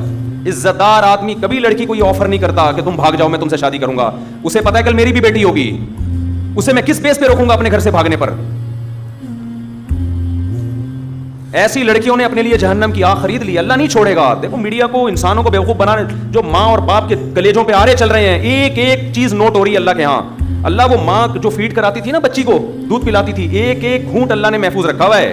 Speaker 1: عزت دار آدمی کبھی لڑکی کو یہ آفر نہیں کرتا کہ تم بھاگ جاؤ, میں تم سے شادی کروں گا. اسے پتا ہے کل میری بھی بیٹی ہوگی, اسے میں کس بیس پہ روکوں گا اپنے گھر سے بھاگنے پر. ایسی لڑکیوں نے اپنے لیے جہنم کی آگ خرید لی, اللہ نہیں چھوڑے گا. دیکھو میڈیا کو, انسانوں کو بیوقوف بنانے, جو ماں اور باپ کے کلیجوں پہ آرے چل رہے ہیں, ایک ایک چیز نوٹ ہو رہی ہے اللہ کے ہاں. اللہ وہ ماں جو فیڈ کراتی تھی نا بچی کو, دودھ پلاتی تھی, ایک ایک گھونٹ اللہ نے محفوظ رکھا ہوا ہے.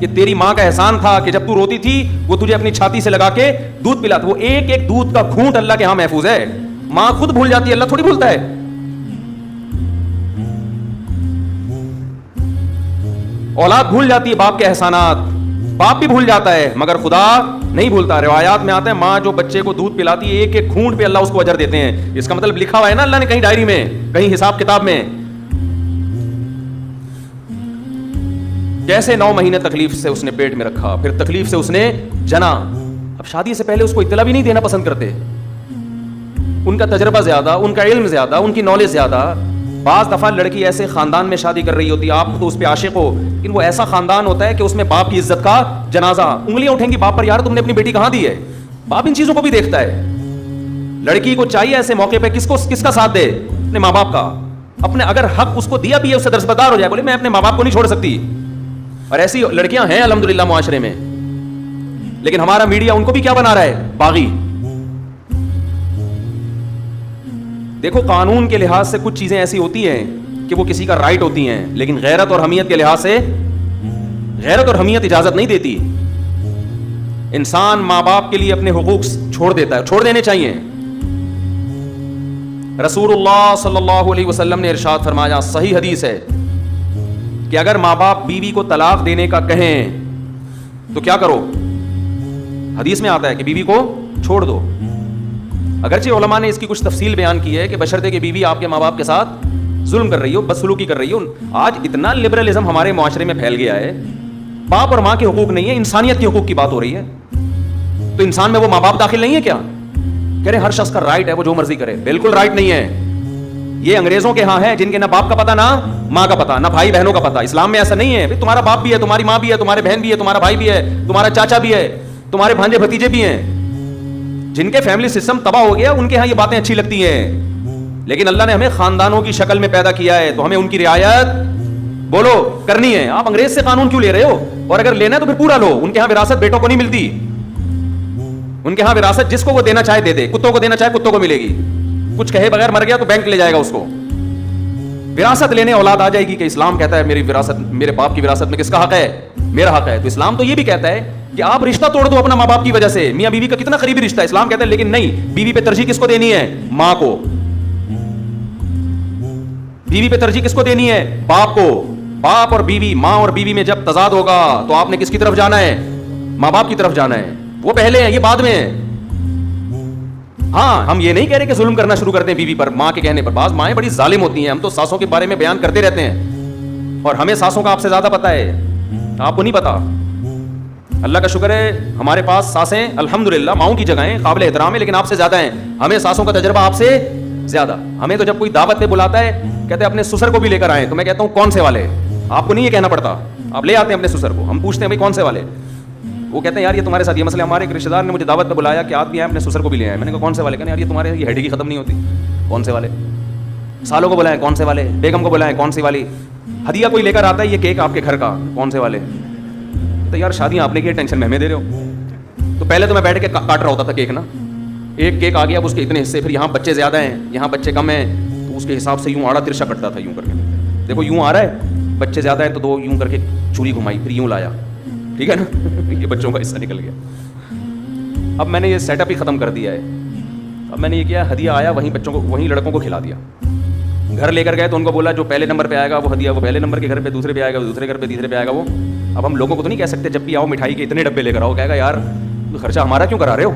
Speaker 1: یہ تیری ماں کا احسان تھا کہ جب تو روتی تھی وہ تجھے اپنی چھاتی سے لگا کے دودھ پلاتی. وہ ایک ایک دودھ کا گھونٹ اللہ کے ہاں محفوظ ہے. ماں خود بھول جاتی ہے, اللہ تھوڑی بھولتا ہے. اولاد بھول جاتی ہے باپ کے احسانات, باپ بھی بھول جاتا ہے مگر خدا نہیں بھولتا. روایات میں آتا ہے ماں جو بچے کو دودھ پلاتی ہے, ایک ایک گھونٹ پہ اللہ اس کو اجر دیتے ہیں. اس کا مطلب لکھا ہوا ہے نا اللہ نے کہیں ڈائری میں, کہیں حساب کتاب میں. جیسے 9 مہینے تکلیف سے اس نے پیٹ میں رکھا, پھر تکلیف سے اس نے جنا. اب شادی سے پہلے اس کو اطلاع بھی نہیں دینا پسند کرتے. ان کا تجربہ زیادہ, ان کا علم زیادہ, ان کی نالج زیادہ. بعض دفعہ لڑکی ایسے خاندان میں شادی کر رہی ہوتی ہے, آپ تو اس پہ عاشق ہو, لیکن وہ ایسا خاندان ہوتا ہے کہ اس میں باپ کی عزت کا جنازہ. انگلیاں اٹھیں گی باپ پر, یار تم نے اپنی بیٹی کہاں دی ہے. باپ ان چیزوں کو بھی دیکھتا ہے. لڑکی کو چاہیے ایسے موقع پہ کس کا ساتھ دے, اپنے ماں باپ کا. اپنے اگر حق اس کو دیا بھی ہے, اس سے درس بدار ہو جائے, بولے میں اپنے ماں باپ کو نہیں چھوڑ سکتی. اور ایسی لڑکیاں ہیں الحمدللہ معاشرے میں، لیکن ہمارا میڈیا ان کو بھی کیا بنا رہا ہے؟ باغی. دیکھو قانون کے لحاظ سے کچھ چیزیں ایسی ہوتی ہیں کہ وہ کسی کا رائٹ ہوتی ہیں، لیکن غیرت اور حمیت کے لحاظ سے غیرت اور حمیت اجازت نہیں دیتی. انسان ماں باپ کے لیے اپنے حقوق چھوڑ دیتا ہے، چھوڑ دینے چاہیے. رسول اللہ صلی اللہ علیہ وسلم نے ارشاد فرمایا، صحیح حدیث ہے، کہ اگر ماں باپ بیوی کو طلاق دینے کا کہیں تو کیا کرو؟ حدیث میں آتا ہے کہ بیوی کو چھوڑ دو. اگرچہ علماء نے اس کی کچھ تفصیل بیان کی ہے کہ بشرطے کہ بیوی آپ کے ماں باپ کے ساتھ ظلم کر رہی ہو، بدسلوکی کر رہی ہو. آج اتنا لبرلزم ہمارے معاشرے میں پھیل گیا ہے، باپ اور ماں کے حقوق نہیں ہے، انسانیت کے حقوق کی بات ہو رہی ہے. تو انسان میں وہ ماں باپ داخل نہیں ہے کیا؟ کہہ رہے ہر شخص کا رائٹ ہے وہ جو مرضی کرے. بالکل رائٹ نہیں ہے. یہ انگریزوں کے ہاں ہے جن کے نہ باپ کا پتہ نہ ماں کا پتہ، نہ بھائی بہنوں کا پتہ. اسلام میں ایسا نہیں ہے. تمہارا باپ بھی ہے، تمہاری ماں بھی ہے، تمہارے بہن بھی ہے، تمہارا بھائی بھی ہے، تمہارا چاچا بھی ہے، تمہارے بھانجے بھتیجے بھی ہیں. جن کے فیملی سسٹم تباہ ہو گیا ان کے ہاں یہ باتیں اچھی لگتی ہیں، لیکن اللہ نے ہمیں خاندانوں کی شکل میں پیدا کیا ہے تو ہمیں ان کی رعایت بولو کرنی ہے. آپ انگریز سے قانون کیوں لے رہے ہو؟ اور اگر لینا ہے تو پھر پورا لو. ان کے ہاں وراثت بیٹوں کو نہیں ملتی. ان کے ہاں وراثت جس کو وہ دینا چاہے دے دے. کتوں کو دینا چاہے کتوں کو ملے گی. کچھ کہے بغیر مر گیا تو بینک لے جائے گا اس کو. وراثت لینے اولاد آ جائے گی کہ اسلام کہتا ہے میری وراثت، میرے باپ کی وراثت میں کس کا حق ہے؟ میرا حق ہے. تو اسلام تو یہ بھی کہتا ہے کہ آپ رشتہ توڑ دو اپنا ماں باپ کی وجہ سے. میاں بیوی کا کتنا قریبی رشتہ ہے، اسلام کہتا ہے لیکن نہیں، بیوی پہ ترجیح کس کو دینی ہے؟ ماں کو. بیوی پہ ترجیح کس کو دینی ہے؟ باپ کو. باپ اور بیوی، ماں اور بیوی میں جب تضاد ہوگا تو آپ نے کس کی طرف جانا ہے؟ ماں باپ کی طرف جانا ہے. وہ پہلے ہیں، یہ بعد میں ہے. ہاں ہم یہ نہیں کہہ رہے کہ ظلم کرنا شروع کرتے ہیں بیوی پر ماں کے کہنے پر. بعض مائیں بڑی ظالم ہوتی ہیں. ہم تو ساسوں کے بارے میں بیان کرتے رہتے ہیں اور ہمیں ساسوں کا آپ سے زیادہ پتہ ہے، آپ کو نہیں پتا. اللہ کا شکر ہے ہمارے پاس ساسیں الحمدللہ ماؤں کی جگہیں قابل احترام ہے، لیکن آپ سے زیادہ ہیں. ہمیں ساسوں کا تجربہ آپ سے زیادہ. ہمیں تو جب کوئی دعوت پہ بلاتا ہے کہتے ہیں اپنے سسر کو بھی لے کر آئیں، تو میں کہتا ہوں کون سے والے؟ آپ کو نہیں یہ کہنا پڑتا، آپ لے آتے ہیں اپنے سسر کو. ہم پوچھتے ہیں بھائی کون سے والے؟ وہ کہتے ہیں یار یہ تمہارے ساتھ یہ مسئلہ. ہمارے ایک رشتہ دار نے مجھے دعوت پہ بلایا کہ آپ بھی آئے، اپنے سسر کو بھی لے آئے. میں نے کہا کون سے والے؟ کہتے ہیں یار یہ تمہارے یہ ہیڈی کی ختم نہیں ہوتی. کون سے والے؟ سالوں کو بلائیں. کون سے والے؟ بیگم کو بلائیں. کون سی والی؟ ہدیہ کوئی لے کر آتا ہے یہ کیک آپ کے گھر کا. کون سے والے؟ تو یار شادیاں آپ نے کی، ٹینشن میں ہمیں دے رہے ہو. تو پہلے تو میں بیٹھ کے کاٹ رہا ہوتا تھا کیک نا. ایک کیک آ گیا اب اس کے اتنے حصے، پھر یہاں بچے زیادہ ہیں یہاں بچے کم ہیں، تو اس کے حساب سے یوں آڑا ترشا کٹتا تھا یوں کر کے. دیکھو یوں آ رہا ہے، بچے زیادہ ہیں تو دو یوں کر کے چوری گھمائی، پھر یوں لایا. ٹھیک ہے نا یہ بچوں کا حصہ نکل گیا. اب میں نے یہ سیٹ اپ ہی ختم کر دیا ہے. اب میں نے یہ کیا، ہدیہ آیا وہیں بچوں کو وہیں لڑکوں کو کھلا دیا. گھر لے کر گئے تو ان کو بولا جو پہلے نمبر پہ آئے گا وہ ہدیہ وہ پہلے نمبر کے گھر پہ، دوسرے پہ آئے گا دوسرے گھر پہ، تیسرے پہ آئے گا وہ. اب ہم لوگوں کو تو نہیں کہہ سکتے جب بھی آؤ مٹھائی کے اتنے ڈبے لے کر آؤ. کہے گا یار خرچہ ہمارا کیوں کرا رہے ہو.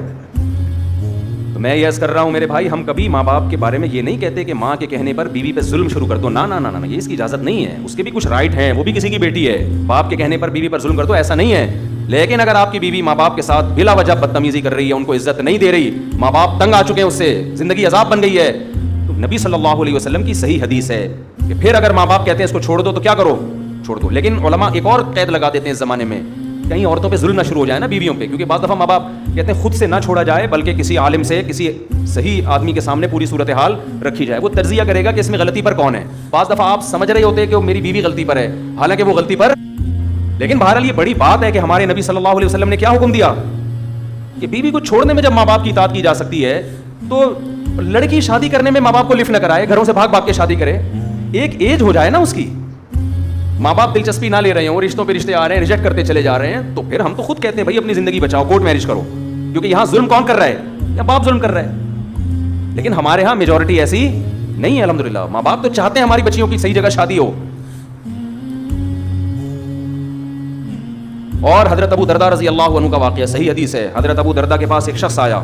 Speaker 1: تو میں یہ عرض کر رہا ہوں میرے بھائی، ہم کبھی ماں باپ کے بارے میں یہ نہیں کہتے کہ ماں کے کہنے پر بیوی پہ ظلم شروع کر دو. نہ نہ نہ، یہ اس کی اجازت نہیں ہے. اس کے بھی کچھ رائٹ ہیں، وہ بھی کسی کی بیٹی ہے. باپ کے کہنے پر بیوی پر ظلم کر دو ایسا نہیں ہے. لیکن اگر آپ کی بیوی ماں باپ کے ساتھ بلا وجہ بدتمیزی کر رہی ہے، ان کو عزت نہیں دے رہی، ماں باپ تنگ آ چکے ہیں اس سے، زندگی عذاب بن گئی ہے، تو نبی صلی اللہ علیہ وسلم کی صحیح حدیث ہے کہ پھر اگر ماں باپ کہتے ہیں اس کو چھوڑ دو تو کیا کرو؟ چھوڑ دو. لیکن علماء ایک اور قید لگا دیتے ہیں اس زمانے میں، کہیں عورتوں پہ ظلم نہ شروع ہو جائے نا بیویوں پہ. کیونکہ بعض دفعہ ماں باپ کہتے ہیں خود سے نہ چھوڑا جائے بلکہ کسی عالم سے، کسی صحیح آدمی کے سامنے پوری صورتحال رکھی جائے. وہ تجزیہ کرے گا کہ اس میں غلطی پر کون ہے. بعض دفعہ آپ سمجھ رہے ہوتے ہیں کہ میری بیوی غلطی پر ہے، حالانکہ وہ غلطی پر. لیکن بہرحال یہ بڑی بات ہے کہ ہمارے نبی صلی اللہ علیہ وسلم نے کیا حکم دیا کہ بیوی کو چھوڑنے میں جب ماں باپ کی اطاعت کی جا سکتی ہے تو لڑکی شادی کرنے میں ماں باپ کو لفٹ نہ کرائے، گھروں سے بھاگ بھاگ کے شادی کرے. ایک ایج ہو جائے نا اس کی، ماں باپ دلچسپی نہ لے رہے ہوں، رشتوں پہ رشتے آ رہے ہیں، ریجیکٹ کرتے چلے جا رہے ہیں، تو پھر ہم تو خود کہتے ہیں بھائی اپنی زندگی بچاؤ، کورٹ میرج کرو. کیونکہ یہاں ظلم کون کر رہا ہے؟ یا باپ ظلم کر رہا ہے. لیکن ہمارے ہاں میجورٹی ایسی نہیں ہے الحمدللہ. ماں باپ تو چاہتے ہیں ہماری بچیوں کی صحیح جگہ شادی ہو. اور حضرت ابو دردہ رضی اللہ عنہ کا واقعہ صحیح حدیث ہے. حضرت ابو دردہ کے پاس ایک شخص آیا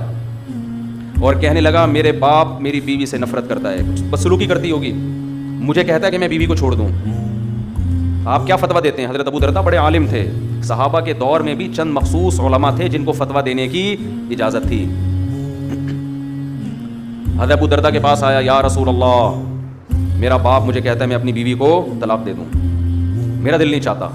Speaker 1: اور کہنے لگا میرے باپ میری بیوی سے نفرت کرتا ہے، بدسلوکی کرتی ہوگی، مجھے کہتا ہے کہ میں بیوی کو چھوڑ دوں. آپ کیا فتویٰ دیتے ہیں؟ حضرت ابو دردہ بڑے عالم تھے، صحابہ کے دور میں بھی چند مخصوص علماء تھے جن کو فتویٰ دینے کی اجازت تھی. حضرت ابو دردہ کے پاس آیا، یا رسول اللہ میرا باپ مجھے کہتا ہے میں اپنی بیوی کو طلاق دے دوں، میرا دل نہیں چاہتا.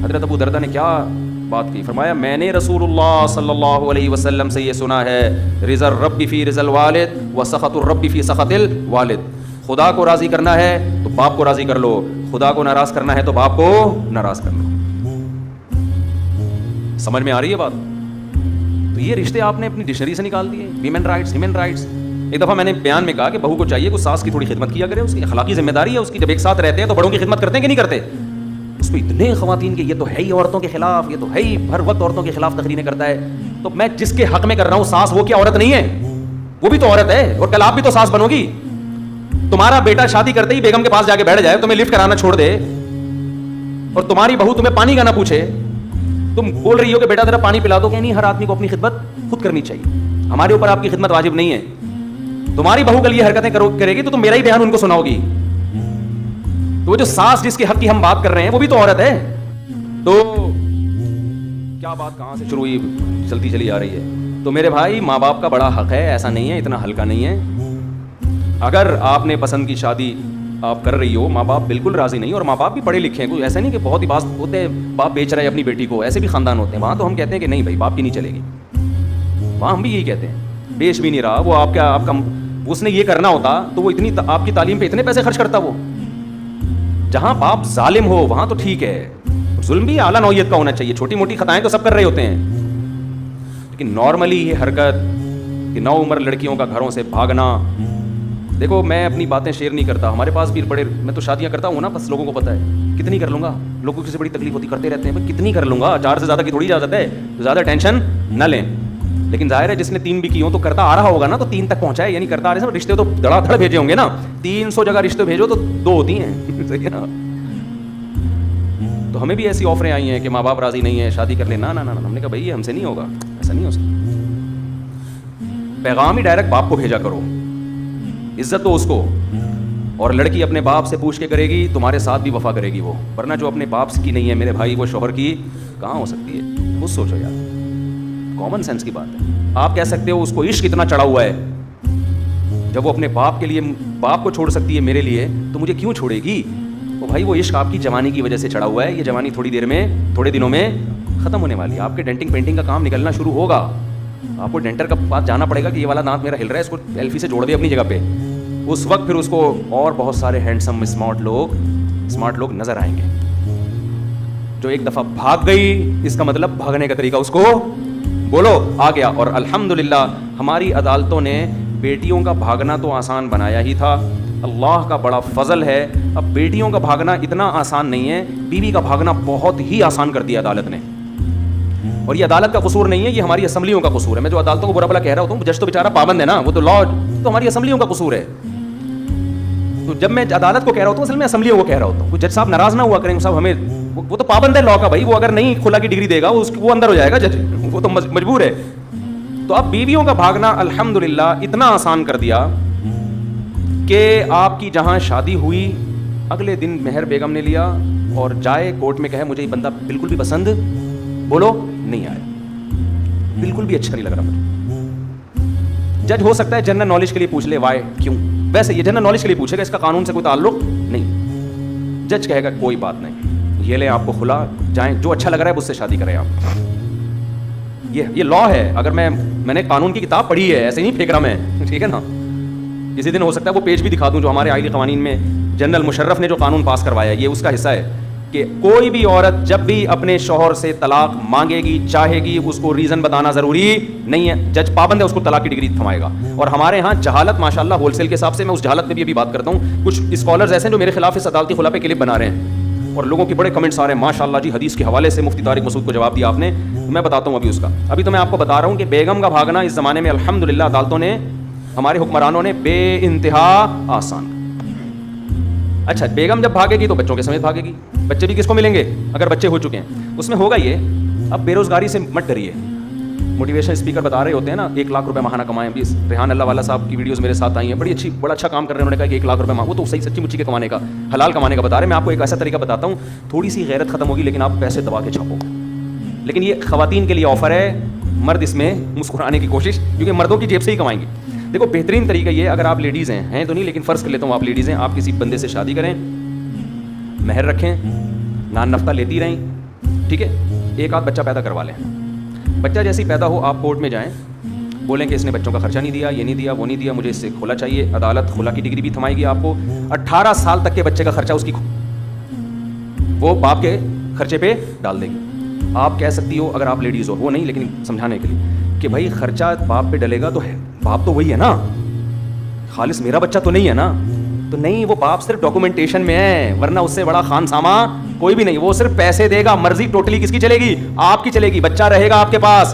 Speaker 1: حضرت ابو دردہ نے کیا بات کی؟ فرمایا میں نے رسول اللہ صلی اللہ علیہ وسلم سے یہ سنا ہے، رضا الرب فی رضا الوالد و سخط الرب فی سخط الوالد. خدا کو راضی کرنا ہے تو باپ کو راضی کر لو، خدا کو ناراض کرنا ہے تو باپ کو ناراض کر لو. سمجھ میں آ رہی ہے بات؟ تو یہ رشتے آپ نے اپنی ڈکشنری سے نکال دیے. Women rights, human rights. ایک دفعہ میں نے بیان میں کہا کہ بہو کو چاہیے کہ ساس کی تھوڑی خدمت کیا کرے, اس کی اخلاقی ذمہ داری ہے اس کی. جب ایک ساتھ رہتے ہیں تو بڑوں کی خدمت کرتے ہیں کہ نہیں کرتے؟ اس پہ اتنے خواتین کے یہ تو ہے ہی عورتوں کے خلاف, یہ تو ہے ہی ہر وقت عورتوں کے خلاف تقریریں کرتا ہے. تو میں جس کے حق میں کر رہا ہوں ساس, وہ کیا عورت نہیں ہے؟ وہ بھی تو عورت ہے, اور کل آپ بھی تو ساس بنو گی. تمہارا بیٹا شادی کرتے ہی بیگم کے پاس جا کے بیٹھ جائے, تمہیں لفٹ کرانا چھوڑ دے, اور تمہاری بہو تمہیں پانی کا نہ پوچھے, تم بول رہی ہو کہ بیٹا ذرا پانی پلا دو. کہ نہیں, ہر آدمی کو اپنی خدمت خود کرنی چاہیے. ہمارے اوپر آپ کی خدمت واجب نہیں ہے. تمہاری بہو کل یہ حرکتیں کرے گی تو تم میرا ہی بیان ان کو سناؤ گی. تو وہ جو ساس جس کے حق کی ہم بات کر رہے ہیں وہ بھی تو عورت ہے. تو کیا بات کہاں سے شروع ہوئی, چلتی چلی آ رہی ہے. تو میرے بھائی, ماں باپ کا بڑا حق ہے, ایسا نہیں ہے, اتنا ہلکا نہیں ہے. اگر آپ نے پسند کی شادی آپ کر رہی ہو, ماں باپ بالکل راضی نہیں, اور ماں باپ بھی پڑھے لکھے ہیں, کوئی ایسا نہیں کہ بہت ہی باز ہوتے ہیں باپ بیچ رہا ہے اپنی بیٹی کو, ایسے بھی خاندان ہوتے ہیں. وہاں تو ہم کہتے ہیں کہ نہیں بھائی باپ کی نہیں چلے گی. وہاں ہم بھی یہی کہتے ہیں, بیچ بھی نہیں رہا وہ آپ کا اس نے یہ کرنا ہوتا تو وہ اتنی آپ کی تعلیم پہ اتنے پیسے خرچ کرتا. وہ جہاں باپ ظالم ہو وہاں تو ٹھیک ہے, ظلم بھی اعلیٰ نوعیت کا ہونا چاہیے. چھوٹی موٹی خطائیں تو سب کر رہے ہوتے ہیں, لیکن نارملی یہ حرکت کہ نو عمر لڑکیوں کا گھروں سے بھاگنا. دیکھو میں اپنی باتیں شیئر نہیں کرتا, ہمارے پاس بھی بڑے, میں تو شادیاں کرتا ہوں نا, بس لوگوں کو پتہ ہے کتنی کر لوں گا. لوگوں کی سے بڑی تکلیف ہوتی, کرتے رہتے ہیں بھائی کتنی کر لوں گا, 4 سے زیادہ کی تھوڑی اجازت ہے, تو زیادہ ٹینشن نہ لیں. لیکن ظاہر ہے جس نے 3 بھی کی ہوں تو کرتا آ رہا ہوگا نا, تو 3 تک پہنچائے. یعنی کرتا آ رہے ہیں, رشتے تو دڑا دھڑ بھیجے ہوں گے نا. 300 جگہ رشتے بھیجو تو 2 ہوتی ہیں. صحیح ہے نا. تو ہمیں بھی ایسی آفریں آئی ہیں کہ ماں باپ راضی نہیں ہے, شادی کر لیں. نہ ہم نے کہا بھائی یہ ہم سے نہیں ہوگا, ایسا نہیں ہو سکتا. پیغام ہی ڈائریکٹ باپ کو بھیجا کرو, عزت تو اس کو. اور لڑکی اپنے باپ سے پوچھ کے کرے گی, تمہارے ساتھ بھی وفا کرے گی وہ. ورنہ جو اپنے باپ کی نہیں ہے میرے بھائی, وہ شوہر کی کہاں ہو سکتی ہے؟ خود سوچو یار, کامن سینس کی بات ہے. آپ کہہ سکتے ہو اس کو عشق اتنا چڑھا ہوا ہے, جب وہ اپنے باپ کے لیے باپ کو چھوڑ سکتی ہے میرے لیے, تو مجھے کیوں چھوڑے گی؟ تو بھائی وہ عشق آپ کی جوانی کی وجہ سے چڑھا ہوا ہے. یہ جوانی تھوڑی دیر میں, تھوڑے دنوں میں ختم ہونے والی ہے. آپ کے ڈینٹنگ پینٹنگ کا کام نکلنا شروع ہوگا. آپ کو ڈینٹر کا پاس جانا پڑے گا کہ یہ والا دانت میرا ہل رہا ہے, اس کو ایلفی سے جوڑ دے اپنی جگہ پہ. اس وقت پھر اس کو اور بہت سارے ہینڈسم اسمارٹ لوگ نظر آئیں گے. جو ایک دفعہ بھاگ گئی, اس کا مطلب بھاگنے کا طریقہ اس کو بولو آ گیا. اور الحمدللہ ہماری عدالتوں نے بیٹیوں کا بھاگنا تو آسان بنایا ہی تھا, اللہ کا بڑا فضل ہے. اب بیٹیوں کا بھاگنا اتنا آسان نہیں ہے, بیوی کا بھاگنا بہت ہی آسان کر دیا عدالت نے. اور یہ عدالت کا قصور نہیں ہے, یہ ہماری اسمبلیوں کا قصور ہے. میں جو عدالتوں کو برا بلا کہہ رہا ہوتا ہوں, جج تو بیچارہ پابند ہے نا, وہ تو لا تو ہماری اسمبلیوں کا قصور ہے. تو جب میں عدالت کو کہہ رہا ہوتا ہوں, اصل میں اسمبلیوں کو کہہ رہا ہوتا ہوں. جج صاحب ناراض نہ ہوا کریں صاحب, ہمیں وہ تو پابند ہے لا کا بھائی. وہ اگر نہیں کھلا کی ڈگری دے گا وہ اندر ہو جائے گا جج, وہ تو مجبور ہے. تو اب بیویوں کا بھاگنا الحمدللہ اتنا آسان کر دیا کہ آپ کی جہاں شادی ہوئی, اگلے دن مہر بیگم نے لیا اور جائے کورٹ میں کہے مجھے یہ بندہ بالکل بھی پسند بولو نہیں آیا, بالکل بھی اچھا نہیں لگ رہا مجھے. جج ہو سکتا ہے جنرل نالج کے لیے پوچھ لے وائی کیوں, ویسے یہ جنرل نالج کے لیے پوچھے گا, اس کا قانون سے کوئی تعلق نہیں. جج کہے گا کوئی بات نہیں, یہ لیں آپ کو کھلا, جائیں جو اچھا لگ رہا ہے اس سے شادی کریں آپ. یہ لا ہے. اگر میں نے قانون کی کتاب پڑھی ہے, ایسے نہیں پھینک رہا میں, ٹھیک ہے نا. کسی دن ہو سکتا ہے وہ پیج بھی دکھا دوں جو ہمارے آئلی قوانین میں جنرل مشرف نے جو قانون پاس کروایا, یہ اس کا حصہ ہے کہ کوئی بھی عورت جب بھی اپنے شوہر سے طلاق مانگے گی, چاہے گی, اس کو ریزن بتانا ضروری نہیں ہے. جج پابند ہے, اس کو طلاق کی ڈگری تھمائے گا. اور ہمارے ہاں جہالت ماشاءاللہ ہول سیل کے حساب سے, میں اس جہالت میں بھی ابھی بات کرتا ہوں. کچھ اسکالرز ایسے ہیں جو میرے خلاف اس عدالتی خلا پہ کلپ بنا رہے ہیں, اور لوگوں کے بڑے کمنٹس آ رہے ہیں ماشاءاللہ جی حدیث کے حوالے سے مفتی طارق مسعود کو جواب دیا آپ نے. میں بتاتا ہوں ابھی اس کا. ابھی تو میں آپ کو بتا رہا ہوں کہ بیگم کا بھاگنا اس زمانے میں الحمدللہ عدالتوں نے, ہمارے حکمرانوں نے بے انتہا آسان. اچھا, بیگم جب بھاگے گی تو بچوں کے سمیت بھاگے گی. بچے بھی کس کو ملیں گے اگر بچے ہو چکے ہیں؟ اس میں ہوگا یہ, اب بے روزگاری سے مت ڈریے. موٹیویشن اسپیکر بتا رہے ہوتے ہیں نا 1 لاکھ روپے ماہانہ کمائیں. بھی ریحان اللہ والا صاحب کی ویڈیوز میرے ساتھ آئی ہیں, بڑا اچھا کام کر رہے ہیں. انہوں نے کہا کہ 1 لاکھ روپے وہ تو صحیح سچی مچی کے کمانے کا, حلال کمانے کا بتا رہے ہیں. میں آپ کو ایک ایسا طریقہ بتاتا ہوں, تھوڑی سی غیرت ختم ہوگی لیکن آپ پیسے دبا کے چھاپو. لیکن یہ خواتین کے لیے آفر ہے, مرد اس میں مسکرانے کی کوشش, کیونکہ مردوں کی جیب سے ہی کمائیں گے. دیکھو بہترین طریقہ یہ, اگر آپ لیڈیز ہیں تو نہیں, لیکن فرض کر لیتا ہوں آپ لیڈیز ہیں, آپ کسی بندے سے شادی کریں, مہر رکھیں, نان نفتہ لیتی رہیں, ٹھیک ہے, 1 آدھ بچہ پیدا کروا لیں. بچہ جیسے ہی پیدا ہو آپ کورٹ میں جائیں, بولیں کہ اس نے بچوں کا خرچہ نہیں دیا, یہ نہیں دیا, وہ نہیں دیا, مجھے اس سے کھلا چاہیے. عدالت خلا کی ڈگری بھی تھمائے گی آپ کو. 18 سال تک کے بچے کا خرچہ اس کی وہ باپ کے خرچے پہ ڈال دے گی. آپ کہہ سکتی ہو اگر آپ لیڈیز ہو, وہ نہیں لیکن سمجھانے کے لیے, کہ بھائی خرچہ باپ پہ ڈلے گا تو ہے, باپ تو وہی ہے نا, خالص میرا بچہ تو نہیں ہے نا. تو نہیں, وہ باپ صرف ڈاکومنٹیشن میں ہے, ورنہ اس سے بڑا خان سامہ کوئی بھی نہیں. وہ صرف پیسے دے گا, مرضی ٹوٹلی کس کی چلے گی؟ آپ کی چلے گی. بچہ رہے گا آپ کے پاس.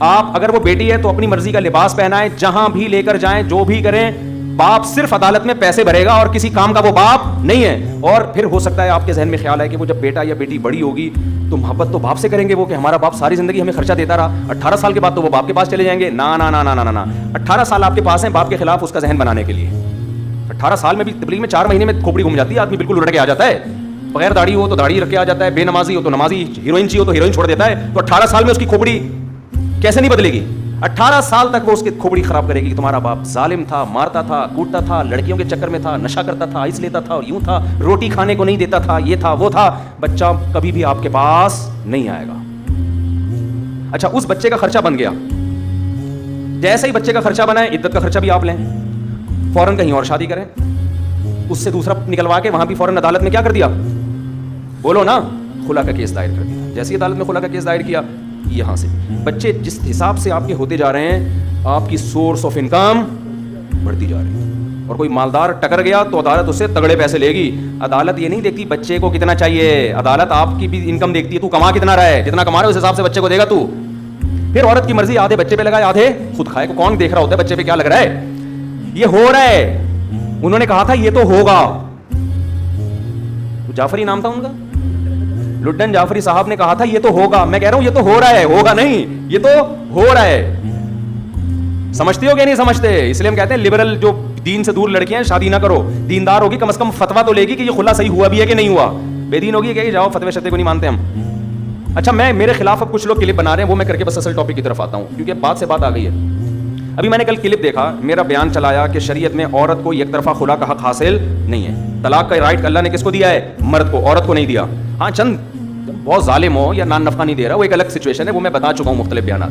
Speaker 1: آپ اگر وہ بیٹی ہے تو اپنی مرضی کا لباس پہنائیں, جہاں بھی لے کر جائیں, جو بھی کریں, باپ صرف عدالت میں پیسے بھرے گا اور کسی کام کا وہ باپ نہیں ہے. اور پھر ہو سکتا ہے آپ کے ذہن میں خیال ہے کہ وہ جب بیٹا یا بیٹی بڑی ہوگی تو محبت تو باپ سے کریں گے وہ, کہ ہمارا باپ ساری زندگی ہمیں خرچہ دیتا رہا, 18 سال کے بعد تو وہ باپ کے پاس چلے جائیں گے. نا نا نا نا نا نا, 18 سال آپ کے پاس ہیں باپ کے خلاف اس کا ذہن بنانے کے لیے. 18 سال میں بھی تبلیغ میں 4 مہینے میں کھوپڑی گھوم جاتی ہے, آدمی بالکل الٹ کے آ جاتا ہے. بغیر داڑھی ہو تو داڑھی رکھ کے آ جاتا ہے, بے نمازی ہو تو نمازی, ہیروئن چاہیے ہو تو ہیروئن چھوڑ دیتا ہے. تو 18 سال میں اس کی کھوپڑی کیسے نہیں بدلے گی؟ 18 سال تک وہ اس کی کھوپڑی خراب کرے گی کہ تمہارا باپ ظالم تھا, مارتا تھا, کوٹتا تھا, لڑکیوں کے چکر میں تھا, نشہ کرتا تھا, آئس لیتا تھا, اور یوں تھا, روٹی کھانے کو نہیں دیتا تھا, یہ تھا وہ تھا. بچہ کبھی بھی آپ کے پاس نہیں آئے گا. اچھا, اس بچے کا خرچہ بن گیا, جیسے ہی بچے کا خرچہ بنا ہے, عدت کا خرچہ بھی آپ لیں, فوراً کہیں اور شادی کریں, اس سے دوسرا نکلوا کے وہاں بھی فوراً عدالت میں کیا کر دیا؟ بولو نا, خلا کا کیس دائر کر دیا. جیسے ہی عدالت میں خلا کا کیس دائر کیا, یہاں سے بچے جس حساب سے آپ کے ہوتے جا رہے ہیں, آپ کی سورس آف انکم بڑھتی جا رہی ہے. اور کوئی مالدار ٹکر گیا تو عدالت اس سے تگڑے پیسے لے گی. عدالت یہ نہیں دیکھتی بچے کو کتنا چاہیے, عدالت آپ کی بھی انکم دیکھتی ہے, تو کما کتنا رہا ہے, جتنا کما رہا ہے اس حساب سے بچے کو دے گا تو. پھر عورت کی مرضی, آدھے بچے پہ لگائے آدھے خود کھائے, کو کون دیکھ رہا ہوتا ہے بچے پہ کیا لگ رہا ہے؟ یہ ہو رہا ہے. انہوں نے کہا تھا یہ تو ہوگا, جعفری نام تھا ان کا, لڈن جعفری صاحب نے کہا تھا یہ تو ہوگا. میں کہہ رہا ہوں یہ تو ہو رہا ہے, ہوگا نہیں, یہ تو ہو رہا ہے. سمجھتے ہو کہ نہیں سمجھتے؟ اس لیے ہم کہتے ہیں لبرل جو دین سے دور لڑکیاں شادی نہ کرو. دیندار ہوگی کم از کم فتوا تو لے گی کہ یہ خلا صحیح ہوا بھی ہے کہ نہیں ہوا. بے دین ہوگی کہ جاؤ فتوے شتے کو نہیں مانتے ہم. اچھا, میں میرے خلاف اب کچھ لوگ کلپ بنا رہے ہیں, وہ میں کر کے بس اصل ٹاپک کی طرف آتا ہوں کیونکہ بات سے بات آ گئی ہے. ابھی میں نے کل کلپ دیکھا, میرا بیان چلایا کہ شریعت میں عورت کو یک طرفہ خلا کا حق حاصل نہیں ہے. طلاق کا رائٹ اللہ نے کس کو دیا ہے؟ مرد کو, عورت کو نہیں دیا. ہاں, چند بہت ظالم ہو یا نان نفقہ نہیں دے رہا, وہ ایک الگ سچویشن ہے, وہ میں بتا چکا ہوں مختلف بیانات.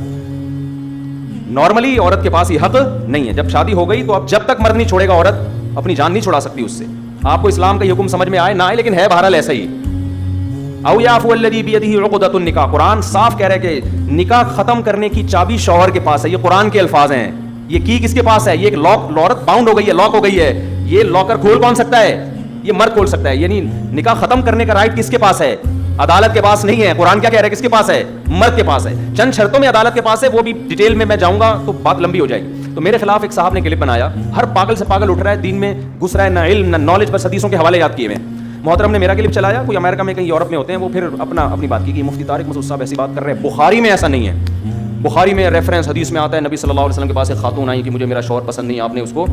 Speaker 1: نارملی عورت کے پاس یہ حق نہیں ہے. جب شادی ہو گئی تو اب جب تک مرد نہیں چھوڑے گا عورت اپنی جان نہیں چھڑا سکتی اس سے. آپ کو اسلام کا یہ حکم سمجھ میں آئے نہ آئے, لیکن ہے بہرحال ایسا ہی. او یعفو الذی بیدہ عقدۃ النکاح, قرآن صاف کہہ رہا ہے کہ نکاح ختم کرنے کی چابی شوہر کے پاس ہے. یہ قرآن کے الفاظ ہیں. یہ کی کس کے پاس ہے؟ یہ ایک لاک, عورت باؤنڈ ہو گئی ہے, لاک ہو گئی ہے. یہ لاکر کھول کون سکتا ہے؟ یہ مرد کھول سکتا ہے. یعنی نکاح ختم کرنے کا رائٹ کس کے پاس ہے؟ عدالت کے پاس نہیں ہے. قرآن کیا کہہ رہا ہے, کس کے پاس ہے؟ مرد کے پاس ہے. چند شرطوں میں عدالت کے پاس ہے, وہ بھی ڈیٹیل میں جاؤں گا تو بات لمبی ہو جائے گی. تو میرے خلاف ایک صاحب نے کلپ بنایا, ہر پاگل سے پاگل اٹھ رہا ہے, دین میں گھس رہا ہے, نہ علم نہ نالج, بس حدیثوں کے حوالے یاد کیے ہوئے. محترم نے میرا کلپ چلایا, کوئی امریکہ میں کہیں یورپ میں ہوتے ہیں, وہ پھر اپنی بات کی کہ مفتی طارق مسعود صاحب ایسی بات کر رہے ہیں. بخاری میں ایسا نہیں ہے. بخاری میں ریفرنس حدیث میں آتا ہے, نبی صلی اللہ علیہ وسلم کے پاس ایک خاتون آئی کہ مجھے میرا شوہر پسند نہیں, آپ نے اس کو